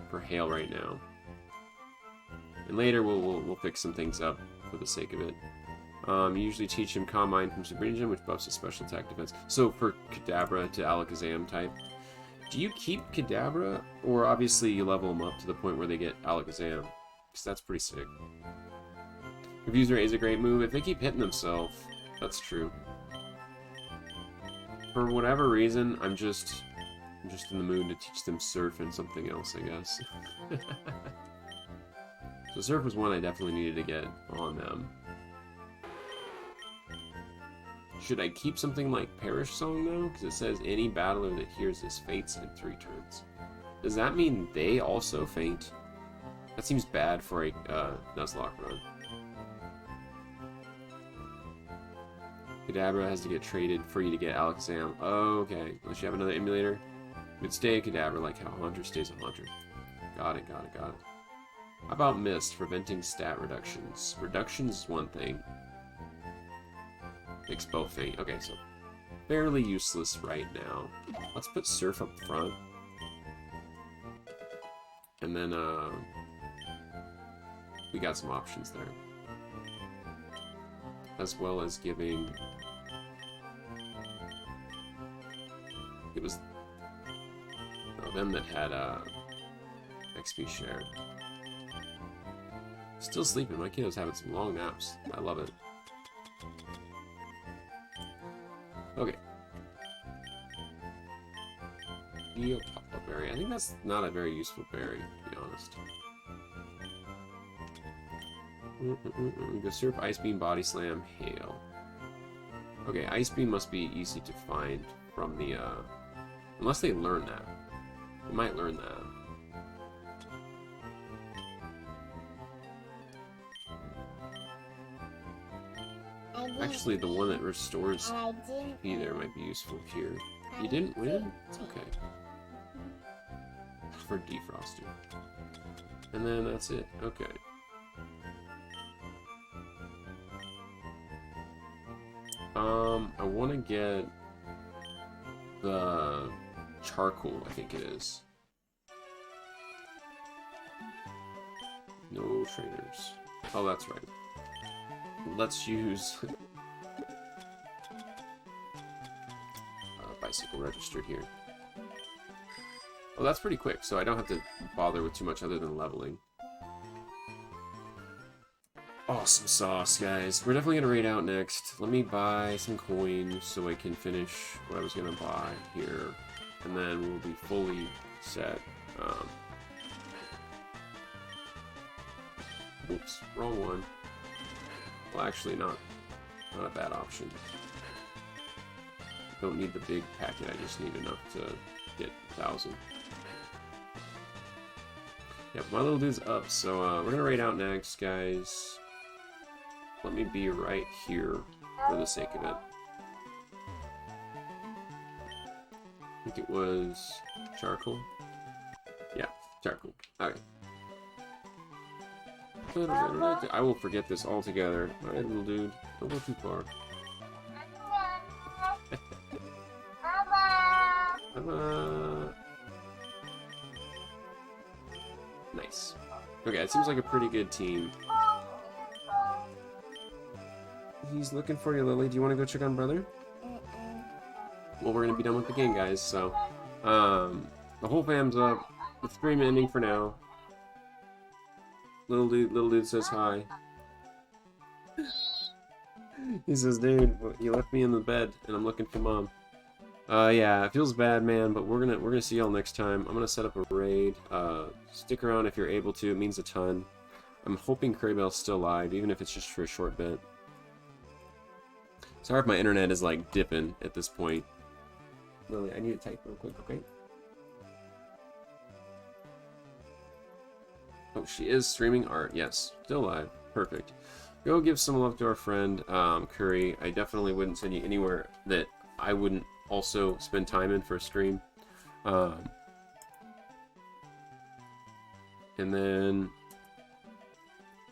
for Hail right now. And later we'll fix some things up for the sake of it. You usually teach him Calm Mind from Sabrina Gem, which buffs his special attack defense. So for Kadabra to Alakazam type, do you keep Kadabra, or obviously you level them up to the point where they get Alakazam? Because that's pretty sick. Confuse Ray is a great move. If they keep hitting themselves, that's true. For whatever reason, I'm just in the mood to teach them Surf and something else, I guess. So Surf was one I definitely needed to get on them. Should I keep something like Perish Song, though? Because it says any battler that hears this faints in 3 turns. Does that mean they also faint? That seems bad for a Nuzlocke run. Kadabra has to get traded for you to get Alakazam. Oh, okay. Unless you have another emulator. You would stay a Kadabra like how Haunter stays a Haunter. Got it. How about Mist, preventing stat reductions? Reductions is one thing. Makes both faint. Okay, so fairly useless right now. Let's put Surf up front. And then, we got some options there. As well as giving... It was them that had XP Share. Still sleeping. My kiddo's having some long naps. I love it. Okay. Neopapa Berry. I think that's not a very useful berry, to be honest. Go Surf, Ice Beam, Body Slam, Hail. Okay, Ice Beam must be easy to find from the, unless they learn that. They might learn that. Actually, the one that restores HP there might be useful here. You didn't win? It's okay. For Defroster. And then that's it. Okay. I want to get the Charcoal, I think it is. No trainers. Oh, that's right. Let's use Bicycle registered here. Oh, that's pretty quick, so I don't have to bother with too much other than leveling. Awesome sauce, guys. We're definitely gonna raid out next. Let me buy some coins so I can finish what I was gonna buy here, and then we'll be fully set. Oops, wrong one. Well, actually, not a bad option. Don't need the big packet. I just need enough to get 1,000. Yep, my little dude's up, so we're gonna raid out next, guys. Let me be right here for the sake of it. I think it was charcoal. Yeah, charcoal. Alright. I will forget this altogether. Alright, little dude. Don't go too far. Nice. Okay, it seems like a pretty good team. He's looking for you, Lily. Do you want to go check on brother? Well, we're gonna be done with the game, guys. So, the whole fam's up. The stream ending for now. Little dude says hi. He says, "Dude, you left me in the bed, and I'm looking for mom." Yeah, it feels bad, man. But we're gonna see y'all next time. I'm gonna set up a raid. Stick around if you're able to. It means a ton. I'm hoping Craybell's still live, even if it's just for a short bit. Sorry if my internet is like dipping at this point. Lily, I need to type real quick, okay? Oh, she is streaming art. Yes, still live. Perfect. Go give some love to our friend Curry. I definitely wouldn't send you anywhere that I wouldn't also spend time in for a stream. And then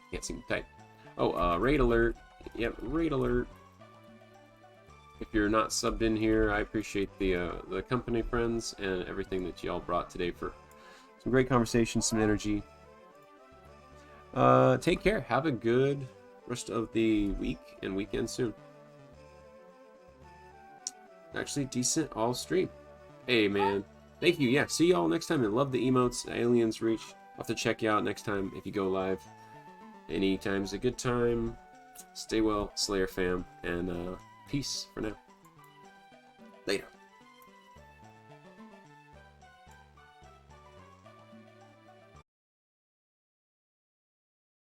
can't seem to type. Oh, raid alert. Yep, raid alert. If you're not subbed in here, I appreciate the company, friends, and everything that y'all brought today for some great conversation, some energy. Take care. Have a good rest of the week and weekend soon. Actually, decent all stream. Hey, man. Thank you. Yeah, see y'all next time. And love the emotes. Aliens Reach. I'll have to check you out next time if you go live. Anytime's a good time. Stay well, Slayer fam, and peace for now. Later.